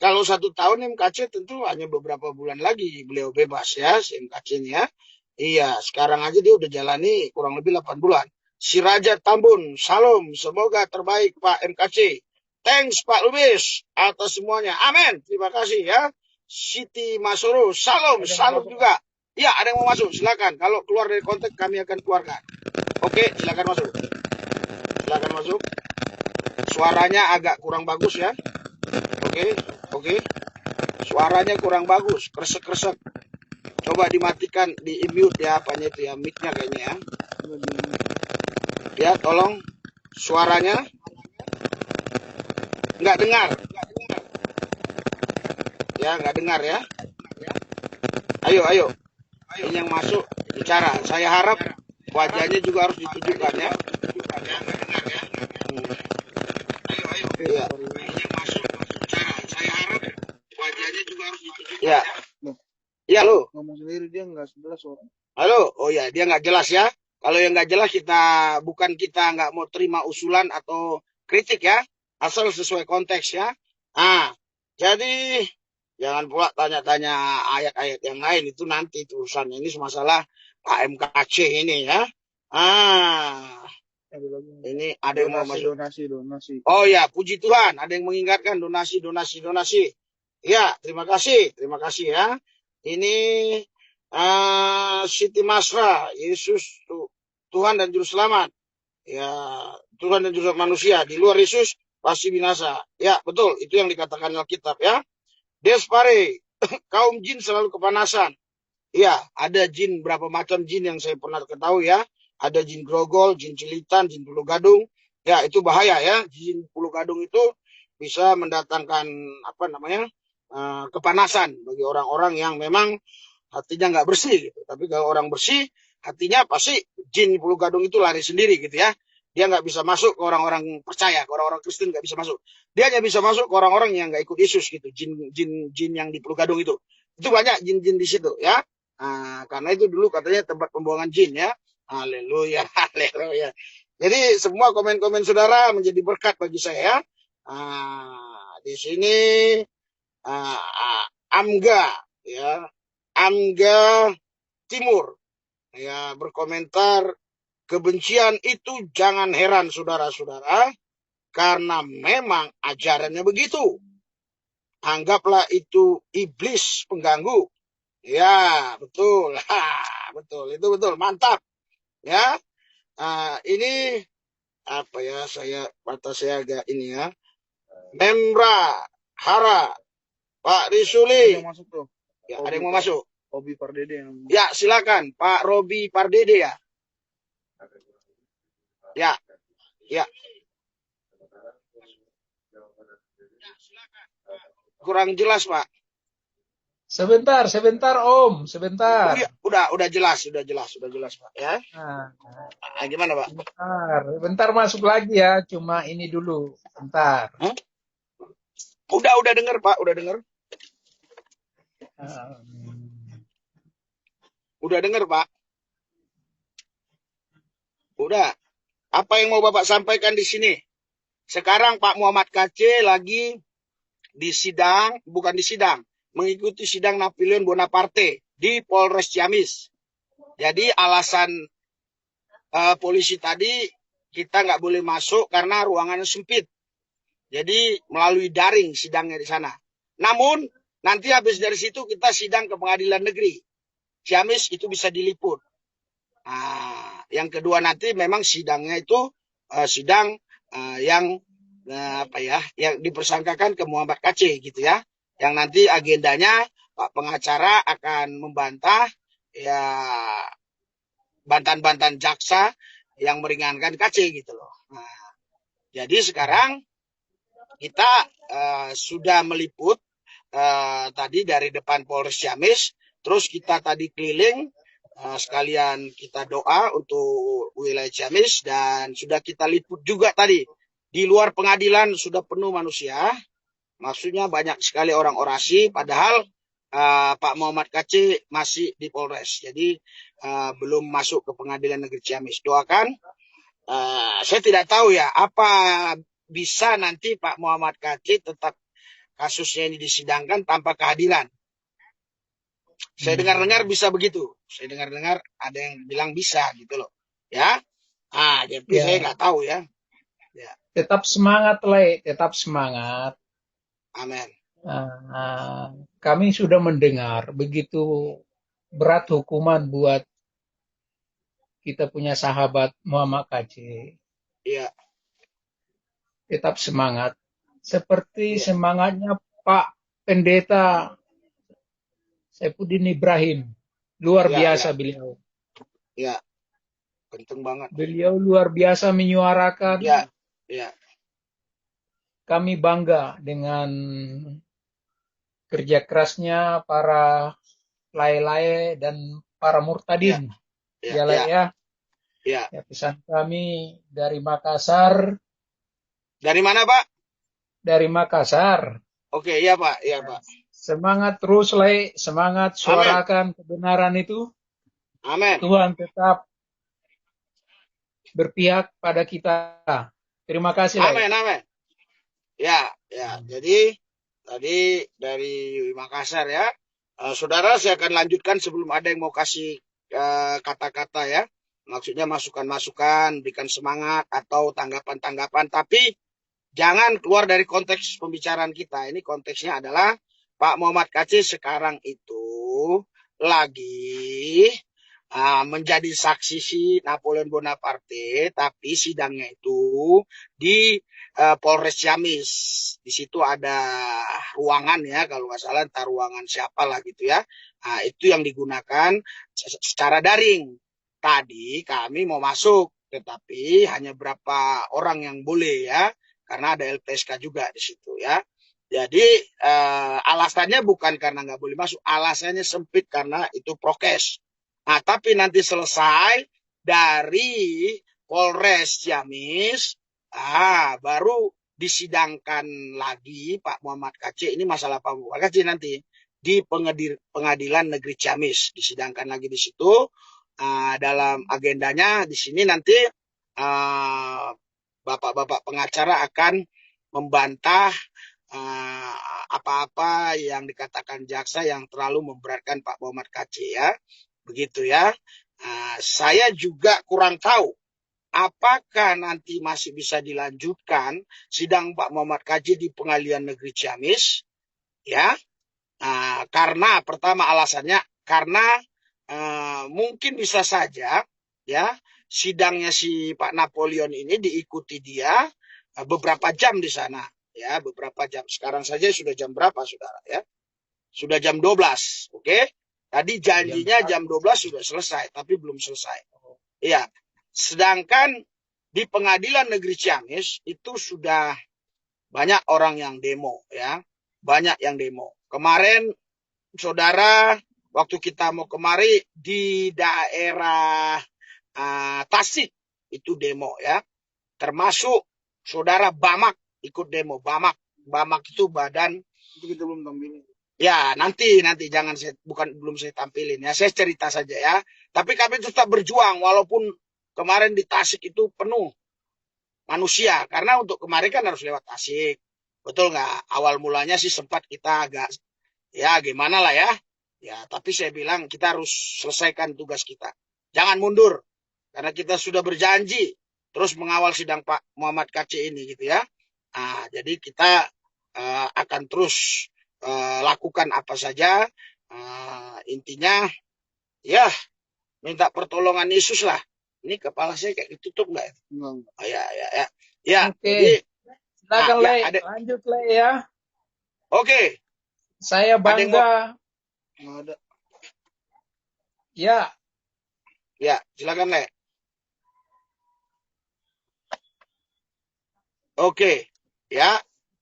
kalau 1 tahun MKC tentu hanya beberapa bulan lagi beliau bebas ya, si MKC ini ya. Iya, sekarang aja dia udah jalani kurang lebih 8 bulan. Si Raja Tambun, salam, semoga terbaik Pak MKC. Thanks Pak Lubis atas semuanya. Amin. Terima kasih ya. Siti Masoro, salam juga. Iya, ada yang mau masuk, silakan. Kalau keluar dari konteks kami akan keluarkan. Oke, silakan masuk. Suaranya agak kurang bagus ya. Oke. Suaranya kurang bagus, kresek-kresek. Coba dimatikan, di-mute ya, apanya itu ya, mic-nya kayaknya ya. Ya, tolong suaranya nggak dengar. Ya, nggak dengar ya. Ayo. Ini yang masuk bicara. Saya harap wajahnya juga harus ditunjukkan ya. Iya. Ini yang masuk bicara. Saya harap wajahnya juga harus ditunjukkan ya. Iya, lo. Ngomong sendiri dia nggak jelas suara. Halo, oh ya, dia nggak jelas ya. Kalau yang nggak jelas kita nggak mau terima usulan atau kritik ya, asal sesuai konteks ya. Jadi Jangan pula tanya-tanya ayat-ayat yang lain, itu nanti itu urusan. Ini masalah Pak MKC ini ya. Ah, Ada lagi. ini ada yang mau masuk. Donasi. Oh ya, puji Tuhan, ada yang mengingatkan donasi. Ya, terima kasih ya. Ini Siti Masra, Yesus Tuhan dan Juru Selamat. Ya, Tuhan dan Juru Selamat manusia. Di luar Yesus pasti binasa. Ya, betul, itu yang dikatakan Alkitab ya. Despare, kaum jin selalu kepanasan. Ya, ada jin, berapa macam jin yang saya pernah ketahui ya. Ada jin grogol, jin cilitan, jin bulu gadung. Ya, itu bahaya ya. Jin bulu gadung itu bisa mendatangkan kepanasan bagi orang-orang yang memang hatinya nggak bersih gitu. Tapi kalau orang bersih, hatinya pasti jin bulu gadung itu lari sendiri gitu ya. Dia nggak bisa masuk ke orang-orang percaya, ke orang-orang Kristen nggak bisa masuk. Dia hanya bisa masuk ke orang-orang yang nggak ikut Yesus gitu. Jin yang di bulu gadung itu banyak jin-jin di situ ya. Nah, karena itu dulu katanya tempat pembuangan jin ya. Haleluya, haleluya. Jadi semua komen-komen saudara menjadi berkat bagi saya. Di sini Amga ya, Amga Timur ya berkomentar, kebencian itu jangan heran saudara-saudara, karena memang ajarannya begitu. Anggaplah itu iblis pengganggu. Ya, betul. Betul, itu betul, mantap. Ya, ini apa ya, mata saya agak ini ya. Membra, Hara, Pak Risuli. Yang masuk tuh. Ya, ada yang mau masuk. Robi Pardede yang... Ya, silakan Pak Robi Pardede ya. Ya, ya. Kurang jelas, Pak. Sebentar Om, sebentar. Udah jelas, Pak ya. Gimana, Pak? Bentar masuk lagi ya, cuma ini dulu, bentar. Udah dengar, Pak, udah dengar. Udah dengar, Pak. Udah. Apa yang mau Bapak sampaikan di sini? Sekarang Pak Muhammad KC lagi mengikuti sidang Napoleon Bonaparte di Polres Ciamis. Jadi alasan polisi tadi kita nggak boleh masuk karena ruangannya sempit. Jadi melalui daring sidangnya di sana. Namun nanti habis dari situ kita sidang ke pengadilan negeri Ciamis, itu bisa diliput. Nah, yang kedua nanti memang sidangnya itu sidang yang yang dipersangkakan ke Muhammad KC gitu ya. Yang nanti agendanya Pak pengacara akan membantah ya bantahan-bantahan jaksa yang meringankan KC gitu loh. Nah, jadi sekarang kita sudah meliput tadi dari depan Polres Ciamis, terus kita tadi keliling sekalian kita doa untuk wilayah Ciamis, dan sudah kita liput juga tadi di luar pengadilan sudah penuh manusia. Maksudnya banyak sekali orang orasi, padahal Pak Muhammad KC masih di Polres. Jadi belum masuk ke pengadilan negeri Ciamis. Doakan. Saya tidak tahu ya apa bisa nanti Pak Muhammad KC tetap kasusnya ini disidangkan tanpa kehadiran. Saya dengar-dengar bisa begitu. Saya dengar-dengar ada yang bilang bisa gitu loh. Ya. Tapi saya nggak tahu ya. Tetap semangat, Le. Tetap semangat. Amin. Kami sudah mendengar begitu berat hukuman buat kita punya sahabat Muhammad KC. Iya. Tetap semangat. Seperti semangatnya Pak Pendeta Saifuddin Ibrahim. Luar biasa beliau. Iya. Penting banget. Beliau luar biasa menyuarakan. Iya. Kami bangga dengan kerja kerasnya para lae-lae dan para murtadin. Ya. Pesan kami dari Makassar. Dari mana, Pak? Dari Makassar. Oke, iya, Pak. Iya, Pak. Semangat terus, Le. Semangat suarakan kebenaran itu. Amin. Tuhan tetap berpihak pada kita. Terima kasih, Le. Amin. Ya. Jadi tadi dari Makassar ya. Saudara, saya akan lanjutkan sebelum ada yang mau kasih kata-kata ya. Maksudnya masukan-masukan, berikan semangat atau tanggapan-tanggapan. Tapi jangan keluar dari konteks pembicaraan kita. Ini konteksnya adalah Pak Muhammad Kc sekarang itu lagi menjadi saksi si Napoleon Bonaparte, tapi sidangnya itu di Polres Ciamis. Di situ ada ruangan ya, kalau nggak salah entah ruangan siapa lah gitu ya. Nah, itu yang digunakan secara daring. Tadi kami mau masuk, tetapi hanya berapa orang yang boleh ya, karena ada LPSK juga di situ ya. Jadi alasannya bukan karena nggak boleh masuk, alasannya sempit karena itu prokes. Nah, tapi nanti selesai dari Polres Ciamis, baru disidangkan lagi Pak Muhammad Kc. Ini masalah Pak Muhammad Kc nanti di Pengadilan Negeri Ciamis, disidangkan lagi di situ. Dalam agendanya di sini nanti bapak-bapak pengacara akan membantah apa-apa yang dikatakan jaksa yang terlalu memberatkan Pak Muhammad Kc ya. Begitu ya. Saya juga kurang tahu apakah nanti masih bisa dilanjutkan sidang Pak Muhammad Kc di Pengadilan Negeri Ciamis ya. Karena pertama alasannya karena mungkin bisa saja ya sidangnya si Pak Napoleon ini diikuti dia beberapa jam di sana ya, beberapa jam. Sekarang saja sudah jam berapa Saudara ya? Sudah jam 12, oke? Tadi janjinya jam 12 sudah selesai, tapi belum selesai. Iya. Sedangkan di Pengadilan Negeri Ciamis itu sudah banyak orang yang demo ya. Banyak yang demo. Kemarin Saudara, waktu kita mau kemari di daerah Tasik itu demo ya. Termasuk Saudara Bamak ikut demo. Bamak itu badan. Itu kita belum tampilin. Ya, nanti jangan belum saya tampilin ya. Saya cerita saja ya. Tapi kami tetap berjuang walaupun kemarin di Tasik itu penuh manusia karena untuk kemarin kan harus lewat Tasik. Betul nggak? Awal mulanya sih sempat kita agak ya gimana lah ya. Ya, tapi saya bilang kita harus selesaikan tugas kita. Jangan mundur karena kita sudah berjanji terus mengawal sidang Pak Muhammad Kc ini gitu ya. Jadi kita akan terus lakukan apa saja. Intinya ya minta pertolongan Yesus lah. Ini kepala saya kayak ditutup nggak? Enggak. Oh, ya. Ya, Oke. jadi Silakan ya, Le, lanjut Le ya. Oke. Saya bangga. Enggak ada. Ya, Ya, silakan Le. Oke, ya.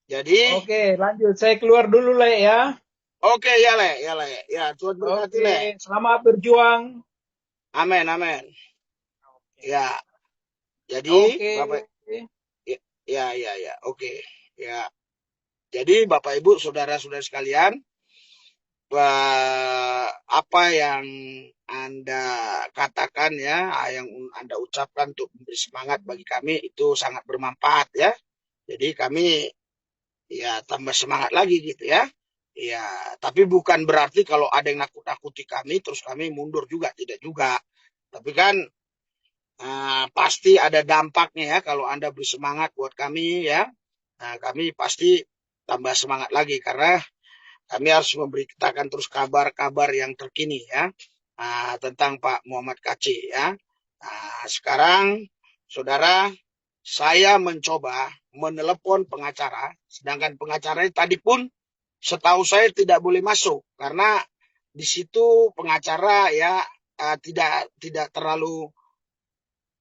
Jadi oke, lanjut. Saya keluar dulu Le ya. oke ya Le. Ya, Tuhan berkati Le. Oke, selamat berjuang. Amin. Ya. Jadi Oke. Bapak ya. Oke. Ya. Jadi Bapak Ibu, saudara-saudara sekalian, apa yang Anda katakan ya, yang Anda ucapkan untuk memberi semangat bagi kami itu sangat bermanfaat ya. Jadi kami ya tambah semangat lagi gitu ya. Ya, tapi bukan berarti kalau ada yang nakut-nakuti kami terus kami mundur juga, tidak juga. Tapi kan pasti ada dampaknya ya kalau Anda beri semangat buat kami ya. Kami pasti tambah semangat lagi karena kami harus memberitakan terus kabar-kabar yang terkini ya tentang Pak Muhammad Kc ya. Sekarang Saudara, saya mencoba menelepon pengacara, sedangkan pengacaranya tadi pun setahu saya tidak boleh masuk karena di situ pengacara ya tidak terlalu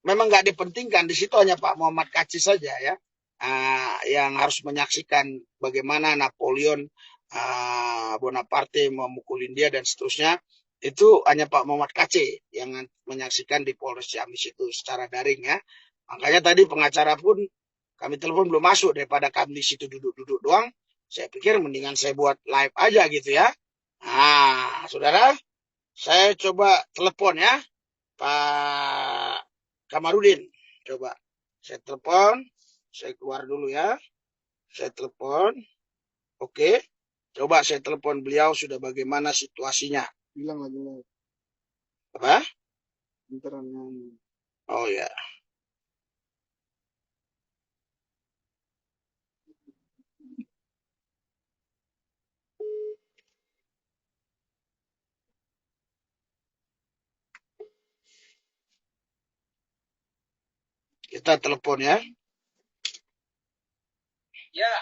memang nggak dipentingkan. Di situ hanya Pak Muhammad Kc saja ya yang harus menyaksikan bagaimana Napoleon Bonaparte memukulin dia dan seterusnya. Itu hanya Pak Muhammad Kc yang menyaksikan di Polres Ciamis itu secara daring ya. Makanya tadi pengacara pun kami telepon belum masuk, daripada kami di situ duduk-duduk doang. Saya pikir mendingan saya buat live aja gitu ya. Saudara, saya coba telepon ya Pak Kamarudin. Coba saya telepon, saya keluar dulu ya. Saya telepon. Oke. Coba saya telepon beliau sudah bagaimana situasinya. Bilang lagi lah. Apa? Interan yang Oh ya. Kita telepon ya. Ya.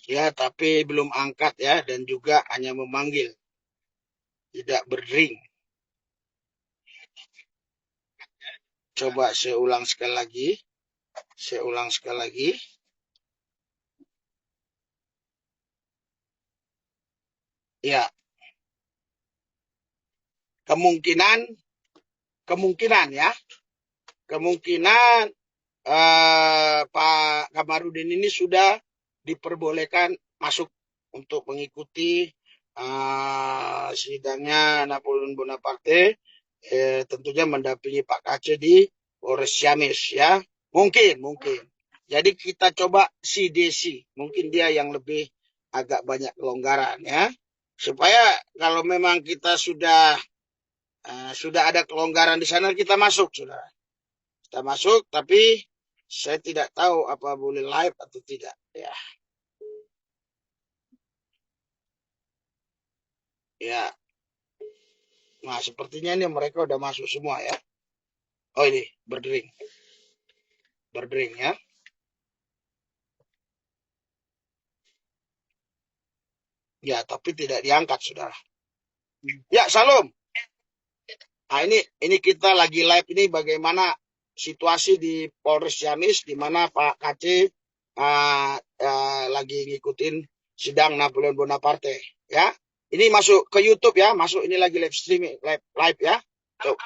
Ya, tapi belum angkat ya dan juga hanya memanggil. Tidak berdering. Coba saya ulang sekali lagi. Saya ulang sekali lagi. Ya. Kemungkinan ya. Kemungkinan Pak Kamarudin ini sudah diperbolehkan masuk untuk mengikuti sidangnya Napoleon Bonaparte, tentunya mendampingi Pak Kace di Polres Ciamis ya. Mungkin. Jadi kita coba si Desi, mungkin dia yang lebih agak banyak kelonggaran ya. Supaya kalau memang kita sudah ada kelonggaran di sana, kita masuk sudah. Kita masuk, tapi saya tidak tahu apa boleh live atau tidak ya. Ya. Nah, sepertinya ini mereka udah masuk semua ya. Oh, ini berdering. Berdering ya. Ya, tapi tidak diangkat, Saudara. Ya, Salam. Nah, ini kita lagi live ini bagaimana situasi di Polres Ciamis di mana Pak Kace lagi ngikutin sidang Napoleon Bonaparte ya. Ini masuk ke YouTube ya, masuk ini lagi live streaming, live ya. Tuh.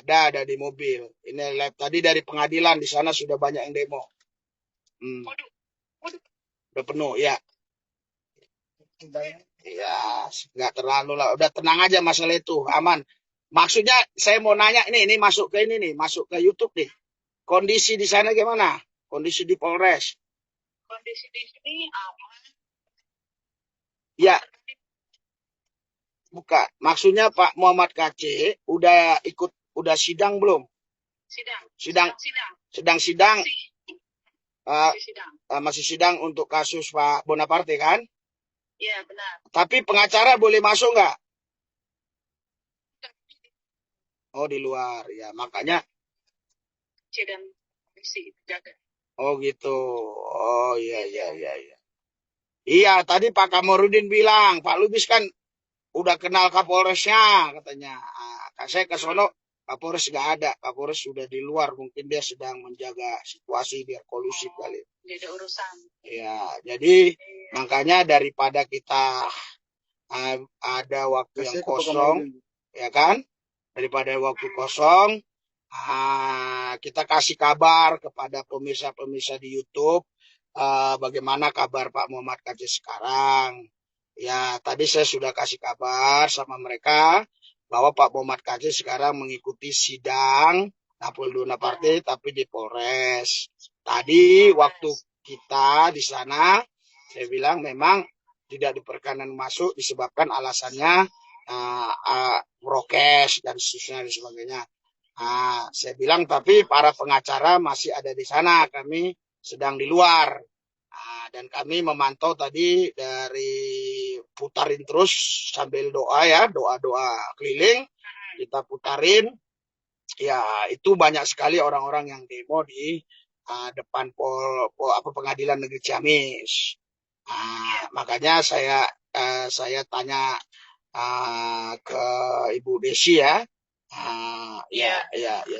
Ada di mobil. Ini live tadi dari pengadilan, di sana sudah banyak yang demo. Udah penuh ya. Ya, nggak terlalu lah. Udah tenang aja masalah itu, aman. Maksudnya saya mau nanya ini masuk ke ini nih, masuk ke YouTube nih. Kondisi di sana gimana? Kondisi di Polres? Kondisi di sini aman. Ya. Bukan. Maksudnya Pak Muhammad Kace udah sidang belum? Sedang sidang. Masih sidang untuk kasus Pak Bonaparte kan? Iya, benar. Tapi pengacara boleh masuk nggak? Oh, di luar. Ya, makanya. Sidang polisi jaga. Oh, gitu. Oh, iya. Iya, tadi Pak Kamarudin bilang, Pak Lubis kan udah kenal Kapolresnya, katanya. Saya ke sono, Kapolres nggak ada. Kapolres sudah di luar. Mungkin dia sedang menjaga situasi biar kondusif kali. Ada urusan. Ya, jadi makanya daripada kita ada waktu yang kosong, ya kan? Daripada waktu kosong, kita kasih kabar kepada pemirsa-pemirsa di YouTube bagaimana kabar Pak Muhammad Kace sekarang. Ya, tadi saya sudah kasih kabar sama mereka bahwa Pak Muhammad Kace sekarang mengikuti sidang Napoleon Bonaparte tapi di Polres. Tadi waktu kita di sana, saya bilang memang tidak diperkenan masuk disebabkan alasannya prokes dan sebagainya. Saya bilang tapi para pengacara masih ada di sana, kami sedang di luar. Dan kami memantau tadi dari putarin terus sambil doa ya, doa-doa keliling kita putarin. Ya, itu banyak sekali orang-orang yang demo di depan pengadilan negeri Ciamis. Makanya saya tanya ke Ibu Desi ya. Ya,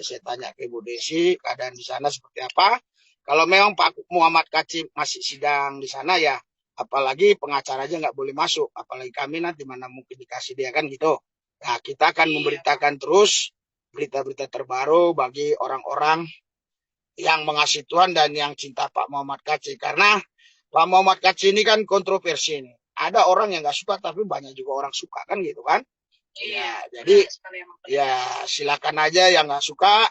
saya tanya ke Ibu Desi keadaan di sana seperti apa. Kalau memang Pak Muhammad Kace masih sidang di sana ya, apalagi pengacara aja nggak boleh masuk, apalagi kami nanti mana mungkin dikasih dia kan gitu. Nah, kita akan memberitakan terus berita-berita terbaru bagi orang-orang yang mengasihi Tuhan dan yang cinta Pak Muhammad Kace, karena Pak Muhammad Kace ini kan kontroversi ini. Ada orang yang nggak suka tapi banyak juga orang suka kan gitu kan. Ya, jadi ya silakan aja yang nggak suka,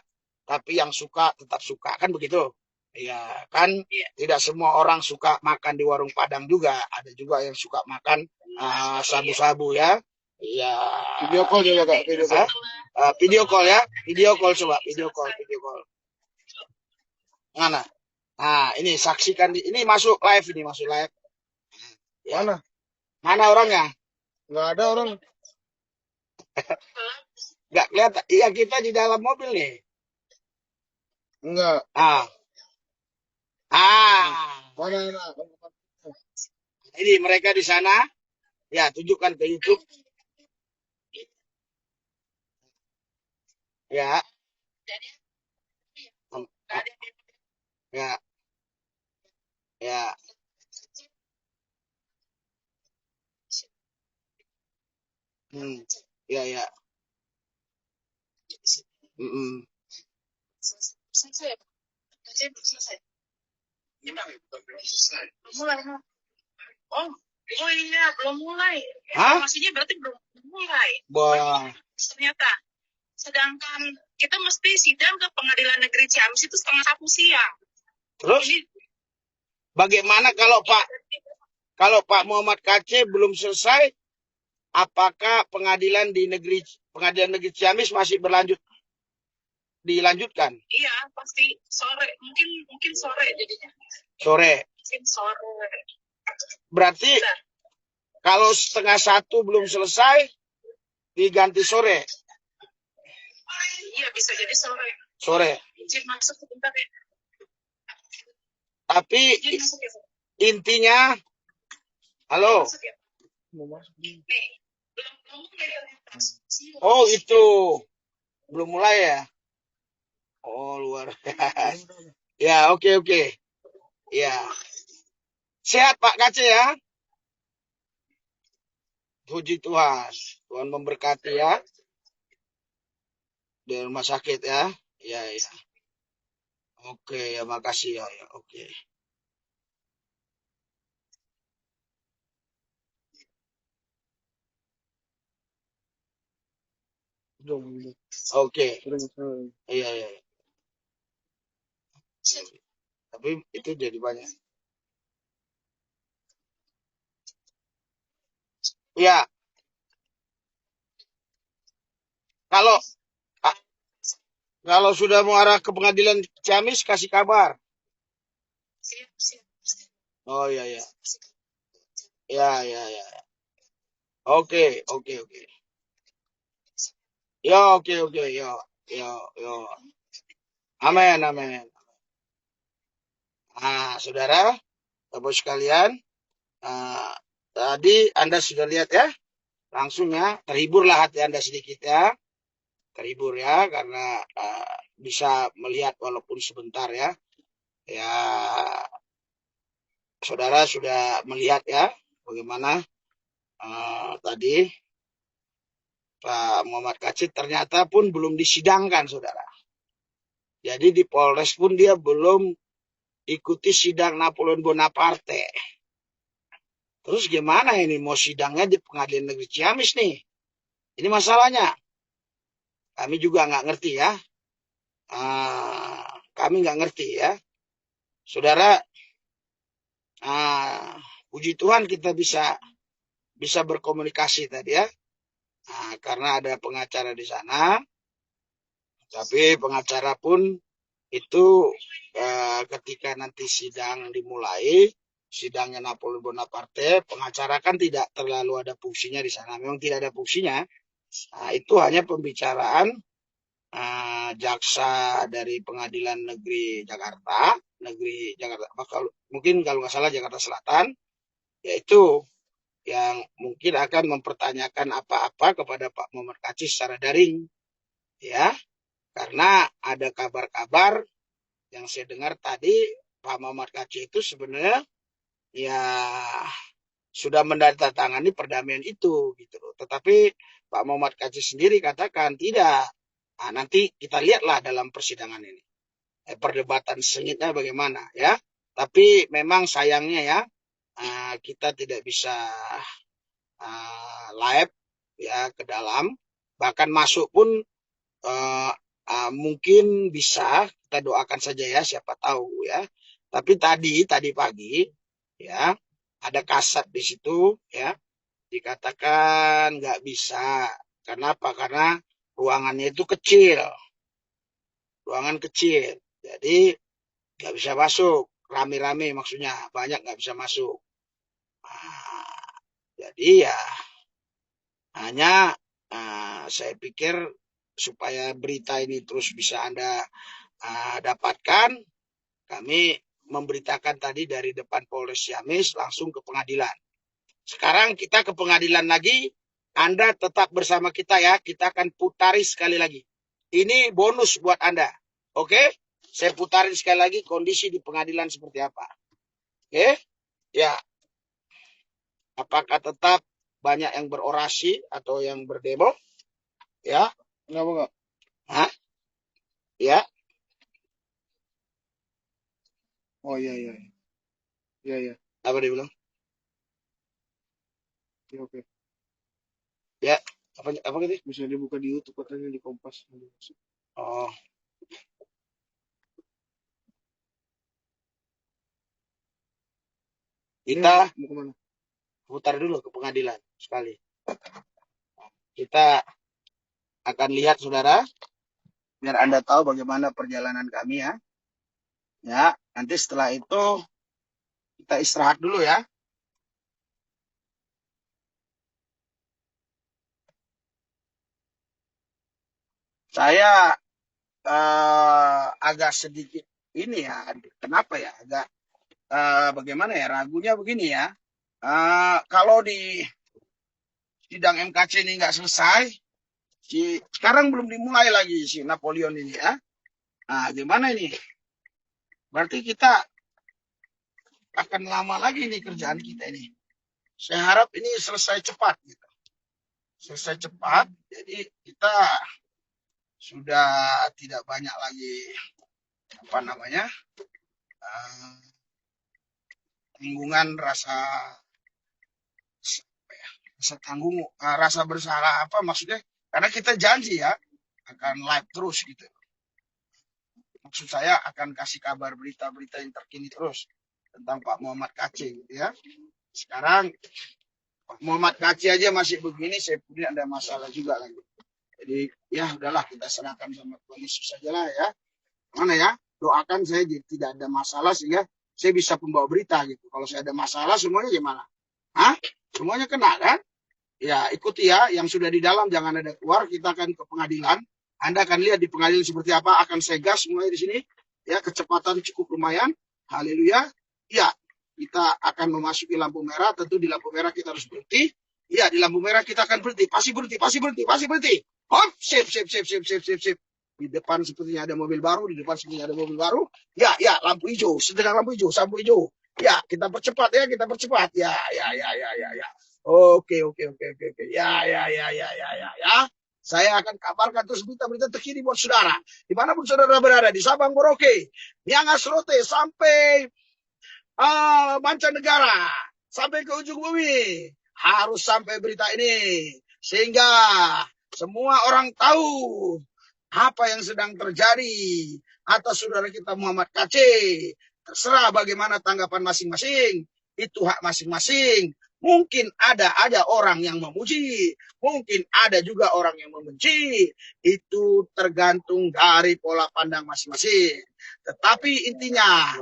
tapi yang suka tetap suka, kan begitu? Ya, kan tidak semua orang suka makan di warung Padang juga. Ada juga yang suka makan sabu-sabu ya. Iya. Video call juga Kak, video call. Video call ya. Video call coba, video call. Mana? Nah, ini saksikan ini masuk live Ya. Mana orangnya? Nggak ada orang. Nggak kelihatan. Iya, kita di dalam mobil nih. Enggak. Mana enak? Ini mereka di sana. Ya, tunjukkan ke YouTube. Ya. Ya. Ya. Ya, ya. Oh iya, belum mulai. Hah? Informasinya berarti belum mulai. Wah. Ternyata. Sedangkan kita mesti sidang ke Pengadilan Negeri Ciamis itu 1:30 siang. Terus? Bagaimana kalau Pak Muhammad Kc belum selesai, apakah pengadilan negeri Ciamis masih dilanjutkan? Iya, pasti sore, mungkin sore jadinya. Sore. Mungkin sore. Berarti kalau 1:30 belum selesai, diganti sore. Iya, bisa jadi sore. Sore. Izin masuk sebentar ya. Tapi intinya, halo. Oh, itu belum mulai ya? Oh, luar biasa. Ya, oke. Ya. Sehat Pak Kc ya? Puji Tuhan. Tuhan memberkati ya. Di rumah sakit ya. Ya. Oke, ya makasih ya. Oke. Oke. Iya. Tapi itu jadi banyak. Ya. Kalau sudah mau arah ke Pengadilan Ciamis, kasih kabar. Oh iya. Ya. Oke. Yo, oke. Yo. Amin. Saudara, Bapak sekalian, tadi Anda sudah lihat ya, langsung ya, terhiburlah hati Anda sedikit ya. Terhibur ya, karena bisa melihat walaupun sebentar ya. Ya, saudara sudah melihat ya, bagaimana tadi Pak Muhammad Kc ternyata pun belum disidangkan, saudara. Jadi di Polres pun dia belum ikuti sidang Napoleon Bonaparte. Terus gimana ini mau sidangnya di Pengadilan Negeri Ciamis nih? Ini masalahnya. Kami juga nggak ngerti ya. Kami nggak ngerti ya. Saudara, puji Tuhan kita bisa berkomunikasi tadi ya. Karena ada pengacara di sana. Tapi pengacara pun itu ketika nanti sidang dimulai, sidangnya Napoleon Bonaparte, pengacara kan tidak terlalu ada fungsinya di sana. Memang tidak ada fungsinya. Itu hanya pembicaraan jaksa dari Pengadilan Negeri Jakarta, mungkin kalau nggak salah Jakarta Selatan, yaitu yang mungkin akan mempertanyakan apa-apa kepada Pak Muhammad Kc secara daring, ya, karena ada kabar-kabar yang saya dengar tadi Pak Muhammad Kc itu sebenarnya ya sudah menandatangani perdamaian itu gitu loh. Tetapi Pak Muhammad Kc sendiri katakan tidak. Nanti kita lihatlah dalam persidangan ini. Perdebatan sengitnya bagaimana ya. Tapi memang sayangnya ya kita tidak bisa live ya ke dalam. Bahkan masuk pun mungkin bisa kita doakan saja ya, siapa tahu ya. Tapi tadi pagi ya ada kasat di situ ya, dikatakan nggak bisa. Kenapa? Karena ruangannya itu kecil, ruangan kecil, jadi nggak bisa masuk. Rame-rame maksudnya, banyak nggak bisa masuk. Jadi ya hanya saya pikir supaya berita ini terus bisa Anda dapatkan, kami memberitakan tadi dari depan Polres Ciamis langsung ke pengadilan. Sekarang kita ke pengadilan lagi, Anda tetap bersama kita ya, kita akan putari sekali lagi. Ini bonus buat Anda, oke? Saya putarin sekali lagi kondisi di pengadilan seperti apa. Oke? Ya. Apakah tetap banyak yang berorasi atau yang berdemo? Ya. Kenapa enggak? Hah? Ya. Oh iya. Iya. Apa dia bilang? Ya, oke. Ya. Apa gitu? Bisa dibuka di YouTube katanya di Kompas. Oh. Kita mau kemana? putar dulu ke pengadilan sekali. Kita akan lihat saudara, biar Anda tahu bagaimana perjalanan kami ya. Ya, nanti setelah itu kita istirahat dulu ya. Saya agak sedikit ini ya, kenapa ya, agak bagaimana ya, ragunya begini ya. Kalau di sidang MKC ini nggak selesai, sekarang belum dimulai lagi si Napoleon ini ya. Nah, gimana ini? Berarti kita akan lama lagi nih kerjaan kita ini. Saya harap ini selesai cepat. Gitu. Selesai cepat, jadi kita sudah tidak banyak lagi tanggungan rasa bersalah maksudnya, karena kita janji ya akan live terus gitu. Maksud saya akan kasih kabar berita-berita yang terkini terus tentang Pak Muhammad Kacé gitu ya. Sekarang Pak Muhammad Kacé aja masih begini, saya punya ada masalah juga lagi. Jadi ya udahlah, kita serahkan sama Tuhan Yesus saja lah ya. Mana ya, doakan saya tidak ada masalah sehingga saya bisa pembawa berita gitu. Kalau saya ada masalah semuanya gimana? Semuanya kena kan? Ya ikuti ya, yang sudah di dalam jangan ada keluar. Kita akan ke pengadilan. Anda akan lihat di pengadilan seperti apa. Akan saya gas mulai di sini. Ya, kecepatan cukup lumayan. Haleluya. Ya, kita akan memasuki lampu merah. Tentu di lampu merah kita harus berhenti. Ya, di lampu merah kita akan berhenti. Pasti berhenti. Hop, sip. Di depan sepertinya ada mobil baru. Ya, lampu hijau. Sedang lampu hijau. Ya, kita percepat ya. Ya. Oke. Ya. Saya akan kabarkan terus berita-berita terkini buat saudara. Dimanapun saudara berada, di Sabang, Merauke, Miangas, Rote, sampai mancanegara, sampai ke ujung bumi. Harus sampai berita ini. Sehingga semua orang tahu apa yang sedang terjadi atas saudara kita Muhammad Kacé. Terserah bagaimana tanggapan masing-masing. Itu hak masing-masing. Mungkin ada aja orang yang memuji, mungkin ada juga orang yang membenci. Itu tergantung dari pola pandang masing-masing. Tetapi intinya,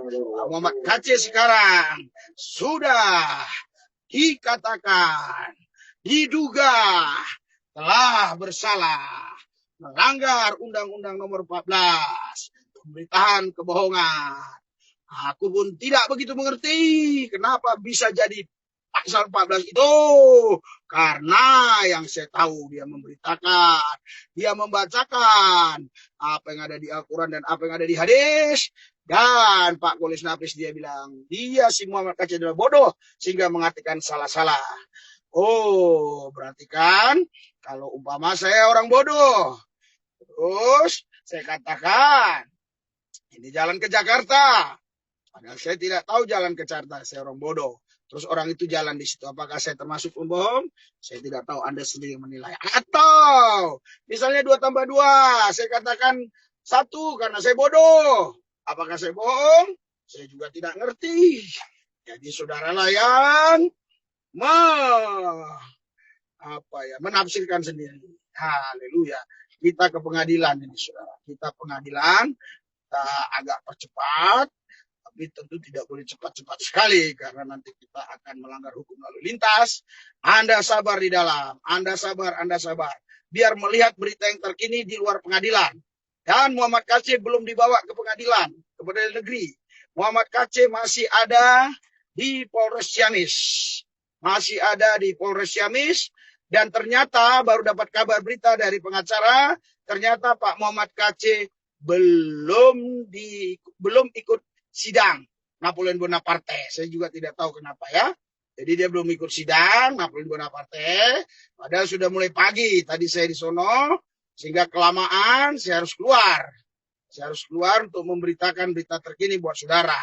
Muhammad Kacé sekarang sudah dikatakan, diduga telah bersalah, melanggar Undang-Undang Nomor 14, pemberitaan kebohongan. Aku pun tidak begitu mengerti kenapa bisa jadi pasal 14 itu, karena yang saya tahu dia memberitakan, dia membacakan apa yang ada di Al-Quran dan apa yang ada di hadis. Dan Pak Golis Nafis dia bilang, dia si Muhammad Kacé adalah bodoh sehingga mengartikan salah-salah. Oh, berarti kan kalau umpama saya orang bodoh, terus saya katakan ini jalan ke Jakarta, padahal saya tidak tahu jalan ke Jakarta, saya orang bodoh. Terus orang itu jalan di situ. Apakah saya termasuk pembohong? Saya tidak tahu, Anda sendiri menilai. Atau misalnya 2 tambah 2, saya katakan Satu, karena saya bodoh. Apakah saya bohong? Saya juga tidak ngerti. Jadi saudaralah yang menafsirkan sendiri. Haleluya. Kita ke pengadilan ini, saudara. Kita pengadilan, kita agak percepat, tapi tentu tidak boleh cepat-cepat sekali, karena nanti kita akan melanggar hukum lalu lintas. Anda sabar di dalam, Anda sabar. Biar melihat berita yang terkini di luar pengadilan. Dan Muhammad KC belum dibawa ke pengadilan, ke pengadilan negeri. Muhammad KC masih ada di Polres Ciamis. Masih ada di Polres Ciamis. Dan ternyata baru dapat kabar berita dari pengacara, ternyata Pak Muhammad KC belum ikut sidang Napoleon Bonaparte. Saya juga tidak tahu kenapa ya. Jadi dia belum ikut sidang Napoleon Bonaparte. Padahal sudah mulai pagi. Tadi saya di sono, sehingga kelamaan saya harus keluar. Saya harus keluar untuk memberitakan berita terkini buat saudara.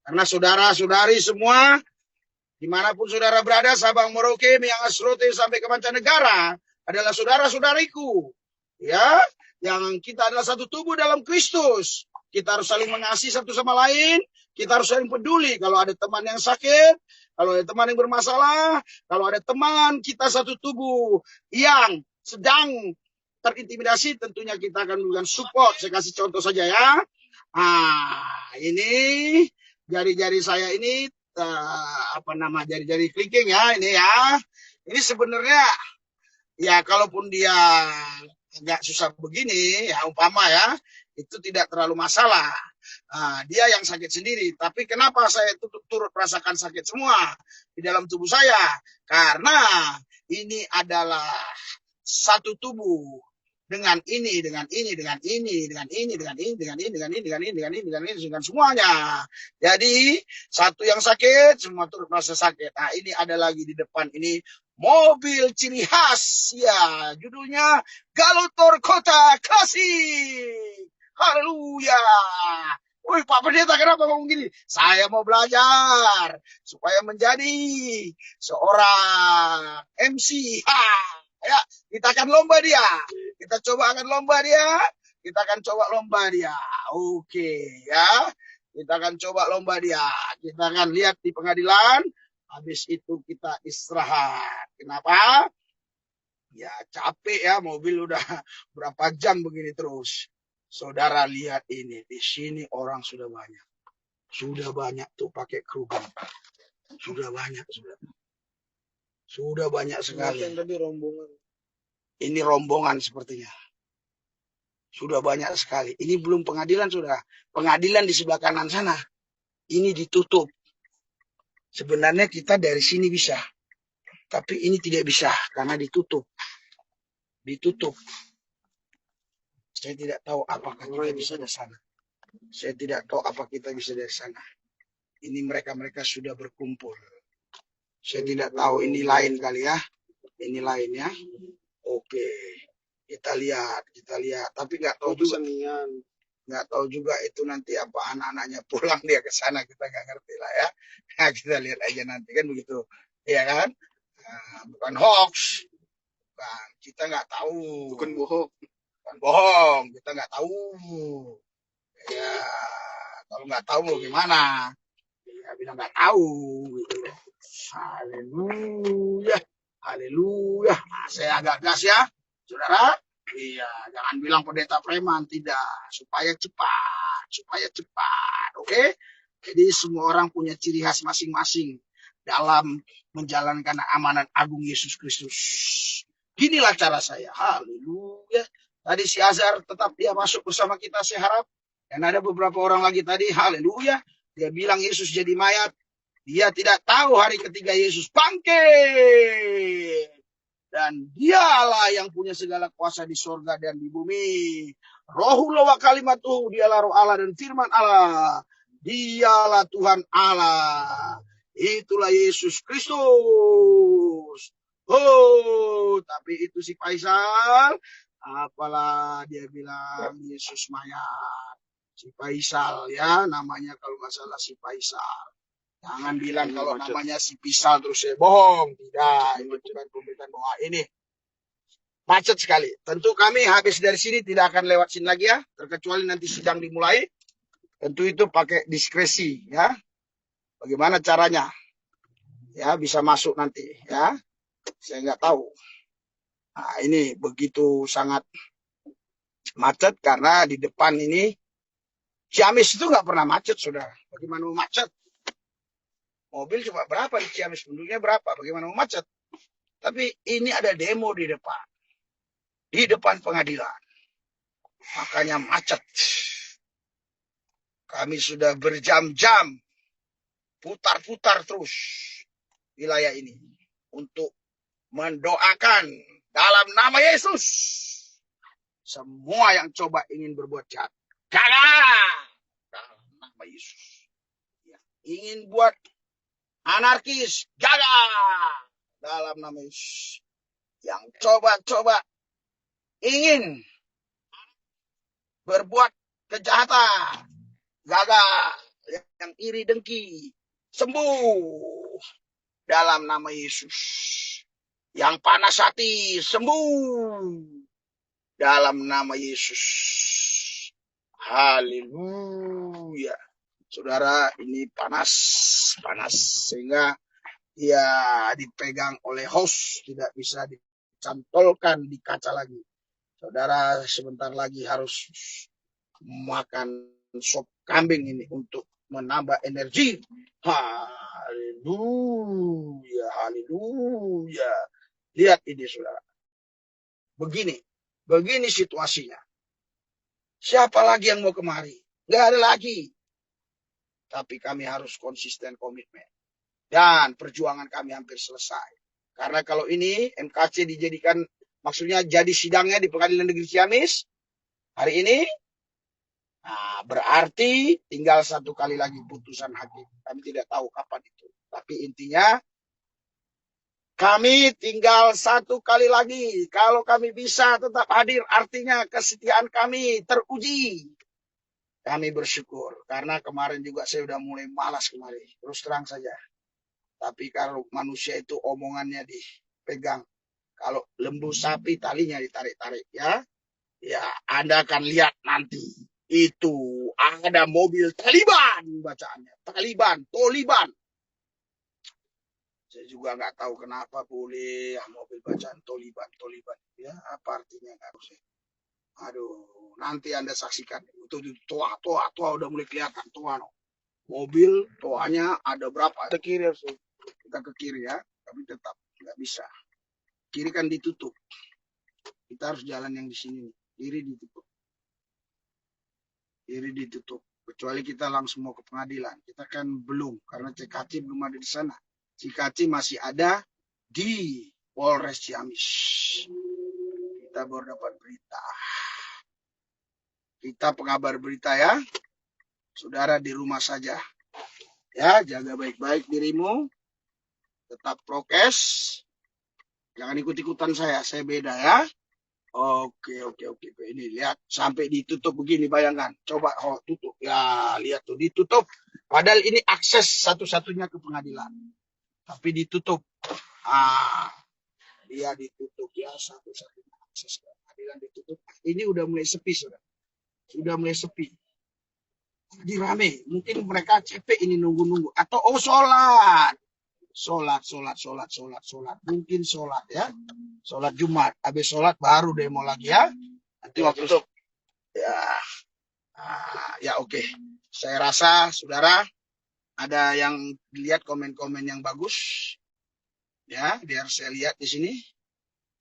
Karena saudara-saudari semua, dimanapun saudara berada, Sabang, Merauke, Miangas, Rote, sampai ke mancanegara, adalah saudara-saudariku. Ya, yang kita adalah satu tubuh dalam Kristus. Kita harus saling mengasihi satu sama lain. Kita harus saling peduli. Kalau ada teman yang sakit, kalau ada teman yang bermasalah, kalau ada teman kita satu tubuh yang sedang terintimidasi, tentunya kita akan memberikan support. Saya kasih contoh saja ya. Ini jari-jari saya ini jari-jari clicking ya, ini ya. Ini sebenarnya ya, kalaupun dia agak susah begini ya, umpama ya, itu tidak terlalu masalah. Dia yang sakit sendiri. Tapi kenapa saya turut merasakan sakit semua di dalam tubuh saya? Karena ini adalah satu tubuh. Dengan semuanya. Jadi satu yang sakit, semua turut merasa sakit. Nah, ini ada lagi di depan ini mobil ciri khas ya, judulnya Galutor Kota Klasik. Haleluya. Wih, Pak Pendeta kenapa ngomong gini? Saya mau belajar supaya menjadi seorang MC. Ya, kita akan lomba dia. Kita akan lomba dia. Oke, ya. Kita akan coba lomba dia. Kita akan lihat di pengadilan. Habis itu kita istirahat. Kenapa? Ya, capek ya, mobil udah berapa jam begini terus. Saudara lihat ini, di sini orang sudah banyak. Sudah banyak tuh pakai kerudung. Sudah banyak, sudah banyak sekali. Ini rombongan sepertinya. Sudah banyak sekali. Ini belum pengadilan, sudah. Pengadilan di sebelah kanan sana. Ini ditutup. Sebenarnya kita dari sini bisa. Tapi ini tidak bisa karena ditutup. Saya tidak tahu apakah kita bisa dari sana. Saya tidak tahu apa kita bisa dari sana. Ini mereka sudah berkumpul. Saya tidak tahu, ini lain kali ya. Ini lain ya. Oke. Kita lihat. Tapi nggak tahu juga. Nggak tahu juga itu nanti apa anak-anaknya pulang dia ke sana, kita nggak ngerti lah ya. Nah, kita lihat aja nanti kan begitu. Iya kan? Nah, bukan hoax. Bukan. Kita nggak tahu. Bukan bohong. Kita nggak tahu. Ya, kalau nggak tahu gimana? Ya, bilang nggak tahu gitu. Haleluya. Nah, saya agak gas ya, saudara. Iya, jangan bilang pendeta preman, tidak. Supaya cepat. Oke? Jadi semua orang punya ciri khas masing-masing dalam menjalankan amanat agung Yesus Kristus. Inilah cara saya. Haleluya. Tadi si Azhar tetap dia masuk bersama kita, saya harap. Dan ada beberapa orang lagi tadi, haleluya. Dia bilang Yesus jadi mayat. Dia tidak tahu hari ketiga Yesus bangkit. Dan dialah yang punya segala kuasa di sorga dan di bumi. Rohullah wa kalimatuh, dialah roh Allah dan firman Allah. Dialah Tuhan Allah. Itulah Yesus Kristus. Oh, tapi itu si Faisal, apalah dia bilang Yesus mayat. Si Faisal ya, namanya kalau nggak salah si Faisal. Jangan bilang kalau namanya si Pisal terus saya bohong. Tidak, itu bukan pemberitaan doa ini. Macet sekali. Tentu kami habis dari sini tidak akan lewat sini lagi ya, terkecuali nanti sidang dimulai. Tentu itu pakai diskresi ya. Bagaimana caranya? Ya, bisa masuk nanti ya. Saya nggak tahu. Nah, ini begitu sangat macet karena di depan ini Ciamis itu nggak pernah macet, saudara. Bagaimana mau macet? Mobil cuma berapa di Ciamis? Penduduknya berapa? Bagaimana mau macet? Tapi ini ada demo di depan. Di depan pengadilan. Makanya macet. Kami sudah berjam-jam putar-putar terus wilayah ini untuk mendoakan dalam nama Yesus semua yang coba ingin berbuat jahat. Gagal dalam nama Yesus. Yang ingin buat anarkis, gagal dalam nama Yesus. Yang coba-coba ingin berbuat kejahatan, gagal. Yang iri dengki, sembuh dalam nama Yesus. Yang panas hati, sembuh dalam nama Yesus. Haleluya. Saudara, ini panas sehingga dia dipegang oleh host, tidak bisa dicantolkan di kaca lagi. Saudara sebentar lagi harus makan sop kambing ini untuk menambah energi. Haleluya, haleluya. Lihat ini saudara. Begini situasinya. Siapa lagi yang mau kemari? Nggak ada lagi. Tapi kami harus konsisten komitmen. Dan perjuangan kami hampir selesai. Karena kalau ini MKC dijadikan, maksudnya jadi sidangnya di Pengadilan Negeri Ciamis hari ini, nah, berarti tinggal 1 kali lagi putusan hakim. Kami tidak tahu kapan itu. Tapi intinya kami tinggal 1 kali lagi. Kalau kami bisa tetap hadir, artinya kesetiaan kami teruji. Kami bersyukur. Karena kemarin juga saya udah mulai malas kemarin. Terus terang saja. Tapi kalau manusia itu omongannya dipegang. Kalau lembu sapi talinya ditarik-tarik ya. Ya, Anda akan lihat nanti. Itu ada mobil Taliban bacaannya. Taliban. Saya juga nggak tahu kenapa boleh mobil bacaan Taliban. Ya, apa artinya nggak tahu sih. Aduh, nanti Anda saksikan. Itu toa udah mulai kelihatan toa. No. Mobil toanya ada berapa? Ke kiri harus kita ke kiri ya. Tapi tetap nggak bisa. Kiri kan ditutup. Kita harus jalan yang di sini. Kiri ditutup. Kecuali kita langsung mau ke pengadilan. Kita kan belum. Karena CKC belum ada di sana. CKC masih ada di Polres Ciamis. Kita baru dapat berita. Kita pengabar berita ya. Saudara di rumah saja. Ya, jaga baik-baik dirimu. Tetap prokes. Jangan ikut-ikutan saya. Saya beda ya. Oke. Ini lihat sampai ditutup begini, bayangkan. Coba tutup. Ya, lihat tuh ditutup. Padahal ini akses satu-satunya ke pengadilan. Tapi ditutup. Dia ditutup ya, satu-satunya akses ke pengadilan ditutup. Ini udah mulai sepi, saudara. Sudah mulai sepi. Jadi rame. Mungkin mereka capek ini nunggu-nunggu. Atau sholat. Sholat. Mungkin sholat ya. Sholat Jumat. Habis sholat baru demo lagi ya. Nanti waktu itu. Ya oke. Saya rasa saudara ada yang lihat komen-komen yang bagus. Ya, biar saya lihat di sini.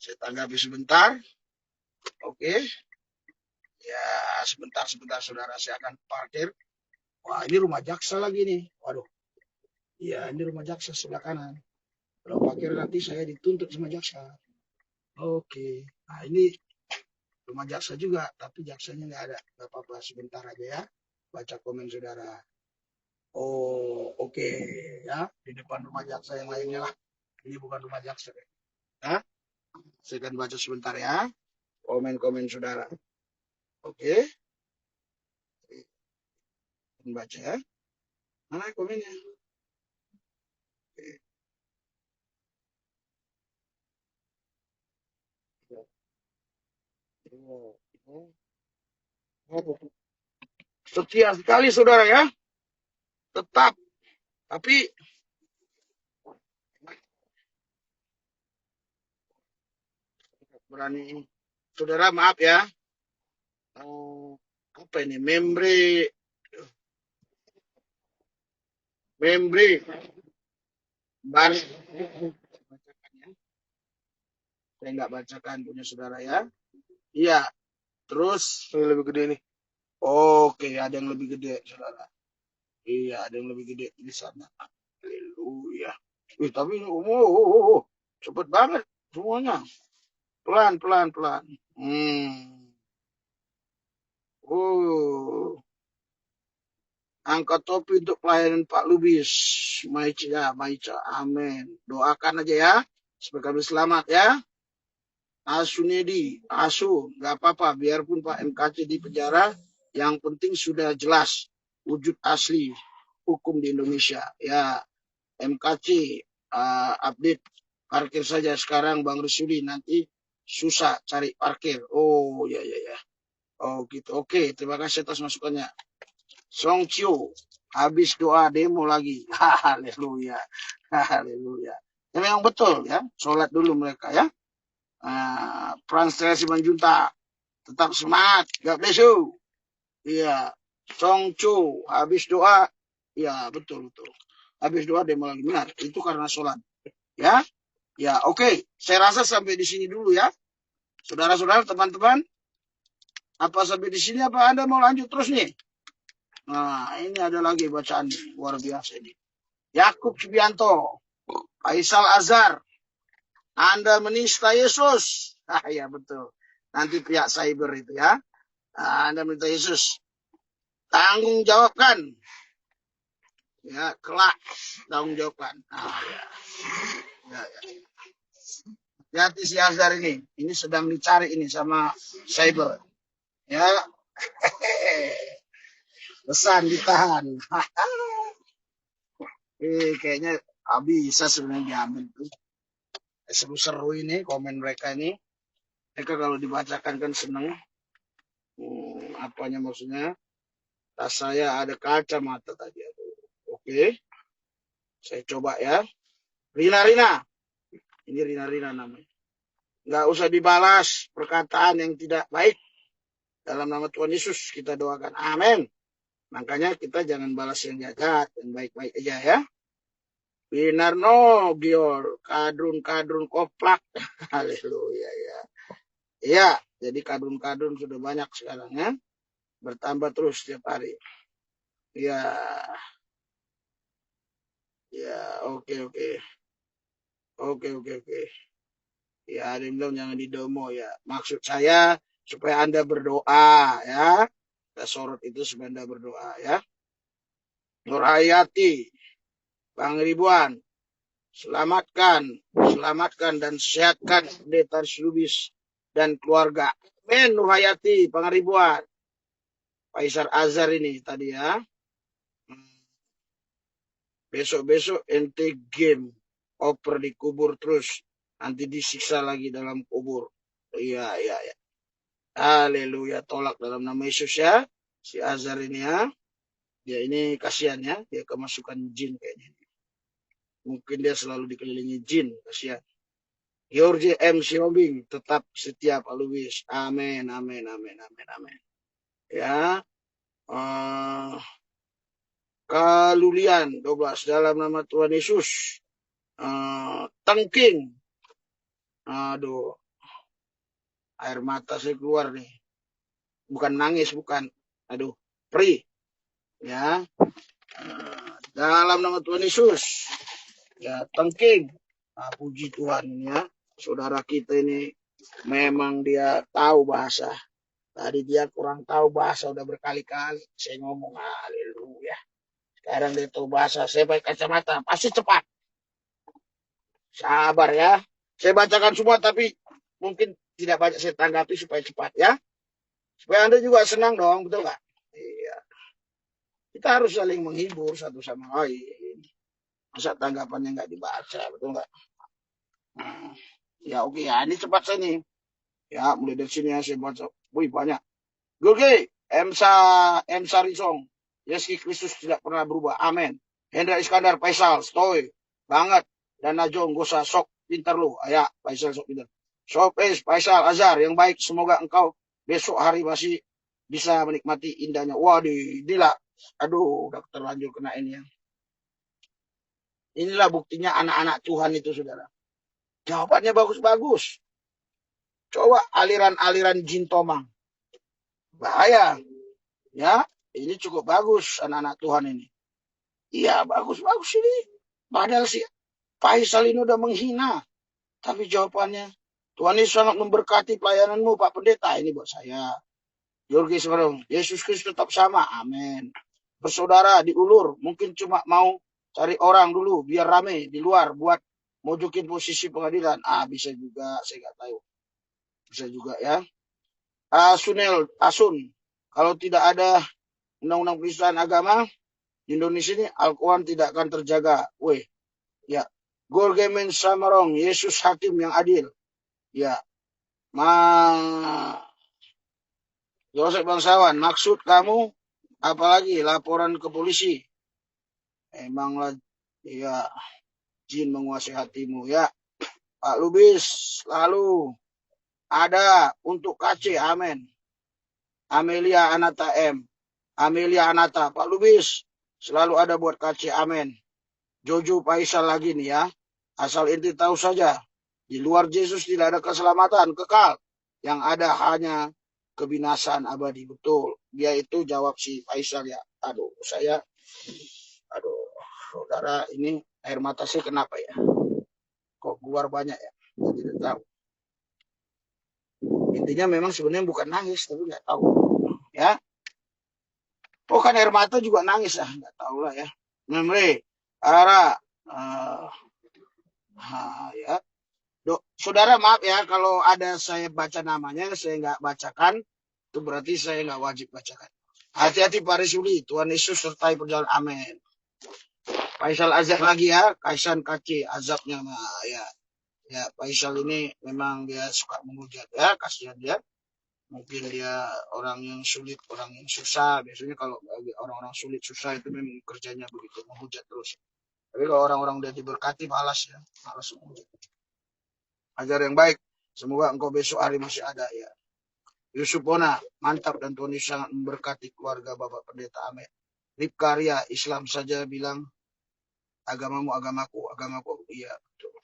Saya tanggapi sebentar. Oke. Ya, sebentar saudara, saya akan parkir. Wah, ini rumah jaksa lagi nih. Waduh. Ya, ini rumah jaksa sebelah kanan. Kalau parkir nanti saya dituntut sama jaksa. Oke. Nah, ini rumah jaksa juga, tapi jaksanya nggak ada. Nggak apa-apa, sebentar aja ya. Baca komen saudara. Oh, oke. Ya, di depan rumah jaksa yang lainnya lah. Ini bukan rumah jaksa. Ya. Saya akan baca sebentar ya. Komen-komen saudara. Oke. Baca ya. Mana komennya? Oke. Setia sekali saudara ya. Tetap. Tapi berani. Saudara maaf ya. Apa ini? Membre. Baru. Saya nggak bacakan punya saudara ya. Iya. Terus. Ini lebih gede nih. Oke, ada yang lebih gede saudara. Iya, ada yang lebih gede di sana. Haleluya. Tapi cepet banget semuanya. Pelan. Angkat topi untuk pelayanan Pak Lubis. Maica. Amin. Doakan aja ya. Supaya kami selamat ya. Asu Nedi. Nggak apa-apa. Biarpun Pak MKC di penjara. Yang penting sudah jelas. Wujud asli hukum di Indonesia. Ya. MKC. Update. Parkir saja sekarang Bang Rusuli. Nanti susah cari parkir. Oh ya. Oh gitu. Oke. Terima kasih atas masukannya. Song Chiu, habis doa demo lagi. Haleluya. Memang betul ya. Sholat dulu mereka ya. Frans Simanjunta, tetap semangat. God bless you. Iya. Song Chiu, habis doa. Ya betul. Habis doa demo lagi. Benar. Itu karena sholat. Ya. Ya oke. Saya rasa sampai di sini dulu ya. Saudara-saudara, teman-teman. Apa sampai di sini apa Anda mau lanjut terus nih? Nah, ini ada lagi bacaan luar biasa ini. Yakub Subianto, Faisal Azhar, Anda menista Yesus. Ya betul. Nanti pihak cyber itu ya. Anda menista Yesus. Tanggung jawabkan. Ya, kelak tanggung jawabkan. Ya. Hati si Azhar ini. Ini sedang dicari ini sama cyber. Ya. Pesan ditahan. Kayaknya bisa sebenarnya diambil tuh. Seru-seru ini komen mereka ini. Mereka kalau dibacakan kan seneng. Apanya maksudnya? Tas saya ada kacamata tadi. Oke. Saya coba ya. Rina. Ini Rina namanya. Nggak usah dibalas perkataan yang tidak baik. Dalam nama Tuhan Yesus kita doakan. Amin. Makanya kita jangan balas yang jahat, yang baik-baik aja ya. Winarno Gior, kadrun koplak. Haleluya ya. Iya, jadi kadrun sudah banyak sekarang ya. Bertambah terus setiap hari. Ya. Ya, oke. Ya, ada yang bilang jangan didemo ya. Maksud saya supaya Anda berdoa ya. Kita sorot itu supaya Anda berdoa ya. Nurhayati, Bang Ribuan, selamatkan dan sehatkan Pendeta Lubis dan keluarga. Amin, Nurhayati, Bang Ribuan. Faisal Azhar ini tadi ya. Besok ente game oper dikubur terus. Nanti disiksa lagi dalam kubur. Iya. Haleluya, tolak dalam nama Yesus ya. Si Azhar ini ya. Dia ini kasihan ya. Dia kemasukan jin kayaknya. Mungkin dia selalu dikelilingi jin. Kasihan. George M. Siobing tetap setia Pak Lubis. Amin. Ya. Kalulian 12 dalam nama Tuhan Yesus. Tengking. Aduh. Air mata saya keluar nih. Bukan nangis, bukan. Aduh, perih. Ya. Dalam nama Tuhan Yesus. Ya, tengking. Puji Tuhan ya. Saudara kita ini memang dia tahu bahasa. Tadi dia kurang tahu bahasa udah berkali-kali. Saya ngomong haleluya. Sekarang dia tahu bahasa. Saya pakai kacamata. Pasti cepat. Sabar ya. Saya bacakan semua tapi mungkin tidak banyak saya tanggapi supaya cepat ya. Supaya Anda juga senang dong, betul nggak? Iya. Kita harus saling menghibur satu sama lain. Masa tanggapannya nggak dibaca, betul nggak? Ya oke ya, ini cepat saya nih. Ya, mulai dari sini ya saya baca. Wih, banyak. Gurgi, Emsa Risong. Yesus Kristus tidak pernah berubah. Amin. Hendra Iskandar, Faisal, Stoy, banget. Dan Najong, Gosa, sok, pintar lu. Ya, Faisal, sok pintar. Sopes, Faisal, Azhar, yang baik. Semoga engkau besok hari masih bisa menikmati indahnya. Waduh, inilah. Aduh, udah terlanjur kena ini ya. Inilah buktinya anak-anak Tuhan itu, saudara. Jawabannya bagus-bagus. Coba aliran-aliran jin tomang. Bahaya. Ya, ini cukup bagus anak-anak Tuhan ini. Iya, bagus-bagus ini. Padahal si Faisal ini udah menghina. Tapi jawabannya, Tuhan Yesus sangat memberkati pelayananmu, Pak Pendeta. Ini buat saya. Yorgi Semarang, Yesus Kristus tetap sama. Amin. Bersaudara diulur, mungkin cuma mau cari orang dulu, biar rame di luar, buat mojokin posisi pengadilan. Bisa juga, saya nggak tahu. Bisa juga ya. Asun, kalau tidak ada undang-undang penistaan agama, di Indonesia ini Al-Quran tidak akan terjaga. Weh, ya. Gorgemen Samarong, Yesus hakim yang adil. Ya. Yosef bangsawan, maksud kamu apalagi laporan ke polisi? Emanglah ya jin menguasai hatimu ya. Pak Lubis lalu ada untuk KC, amin. Amelia Anata M. Amelia Anata, Pak Lubis selalu ada buat KC, amin. Jojo Faisal lagi nih ya. Asal inti tahu saja, di luar Yesus tidak ada keselamatan kekal. Yang ada hanya kebinasaan abadi. Betul. Dia itu jawab si Faisal ya. Aduh, saudara, ini air mata saya kenapa ya? Kok keluar banyak ya? Saya tidak tahu. Intinya memang sebenarnya bukan nangis, tapi nggak tahu. Ya. Oh kan air mata juga nangis ah, nggak tahu lah ya. Memre, Ara, ya. Saudara maaf ya kalau ada saya baca namanya, saya nggak bacakan, itu berarti saya nggak wajib bacakan. Hati-hati Pak Risuli, Tuhan Yesus sertai perjalanan, amin. Faisal Azab lagi ya, Kaisan kaki azabnya ya. Ya, Faisal ini memang dia suka menghujat ya, kasihan dia. Mungkin dia orang yang sulit, orang yang susah. Biasanya kalau orang-orang sulit susah itu memang kerjanya begitu, menghujat terus. Tapi kalau orang-orang udah diberkati malas ya, malas menghujat. Ajar yang baik, semoga engkau besok hari masih ada ya. Yusuf Bona, mantap dan Tuhan Yesus sangat memberkati keluarga Bapak Pendeta, amin. Ripkarya, Islam saja bilang agamamu agamaku, iya betul.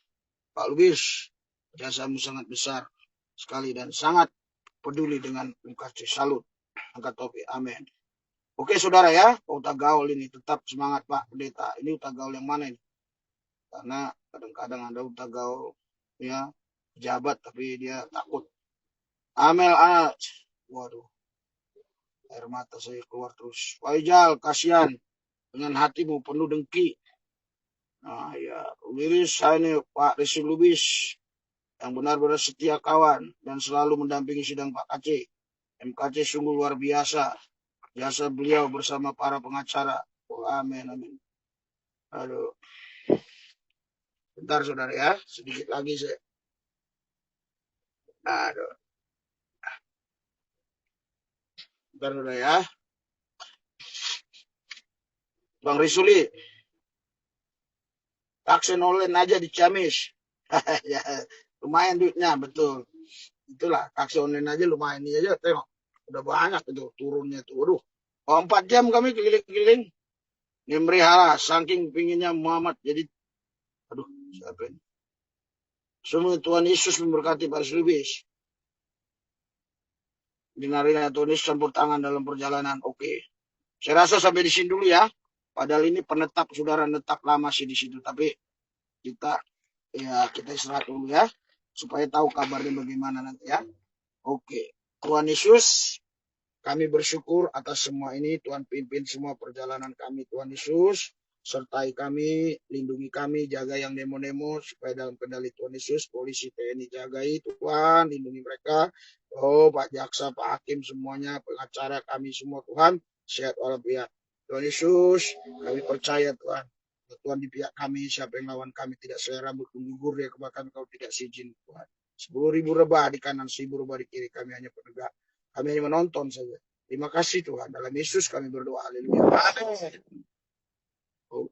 Pak Lubis, jasamu sangat besar sekali dan sangat peduli dengan UKC. Salut, angkat topi, amin. Oke saudara ya, uta gaul ini tetap semangat Pak Pendeta. Ini uta gaul yang mana ini? Karena kadang-kadang ada uta gaul ya pejabat tapi dia takut. Amel Anaj, waduh, air mata saya keluar terus. Faijal, kasihan dengan hatimu penuh dengki. Nah ya, Liris ini Pak Resi Lubis yang benar-benar setia kawan dan selalu mendampingi sidang Pak KC. MKC sungguh luar biasa. Jasa beliau bersama para pengacara. Oh, amin, amin. Aduh. Bentar saudara ya, sedikit lagi saya. Aduh. Bentar saudara ya. Bang Risuli. Vaksin online aja di Ciamis. Ya, lumayan duitnya, betul. Itulah, taksi online aja lumayan. Ini aja, tengok. Udah banyak itu turunnya tuh. Aduh. 4 jam kami keliling-keliling. Nimri Hala, saking pinginnya Muhammad. Jadi, aduh, siapa ini? Semua Tuhan Yesus memberkati Pak Lubis. Dinarina Tuhan Yesus campur tangan dalam perjalanan. Oke. Saya rasa sampai di sini dulu ya. Padahal ini penetap, saudara netap lama sih di situ. Tapi kita istirahat dulu ya. Supaya tahu kabarnya bagaimana nanti ya. Oke. Tuhan Yesus, kami bersyukur atas semua ini. Tuhan pimpin semua perjalanan kami. Tuhan Yesus, sertai kami, lindungi kami, jaga yang demo-demo supaya dalam kendali Tuhan Yesus, polisi TNI jagai Tuhan, lindungi mereka. Oh, Pak Jaksa, Pak Hakim semuanya, pengacara kami semua Tuhan, sehat walafiat. Tuhan Yesus, kami percaya Tuhan. Tuhan di pihak kami, siapa yang lawan kami tidak selera rambut menggugur ya kepada kami kalau tidak seizin Tuhan. 10.000 rebah di kanan, 1.000 rebah di kiri. Kami hanya penegak. Kami hanya menonton saja. Terima kasih Tuhan. Dalam Yesus kami berdoa. Haleluya. Amin. Oh.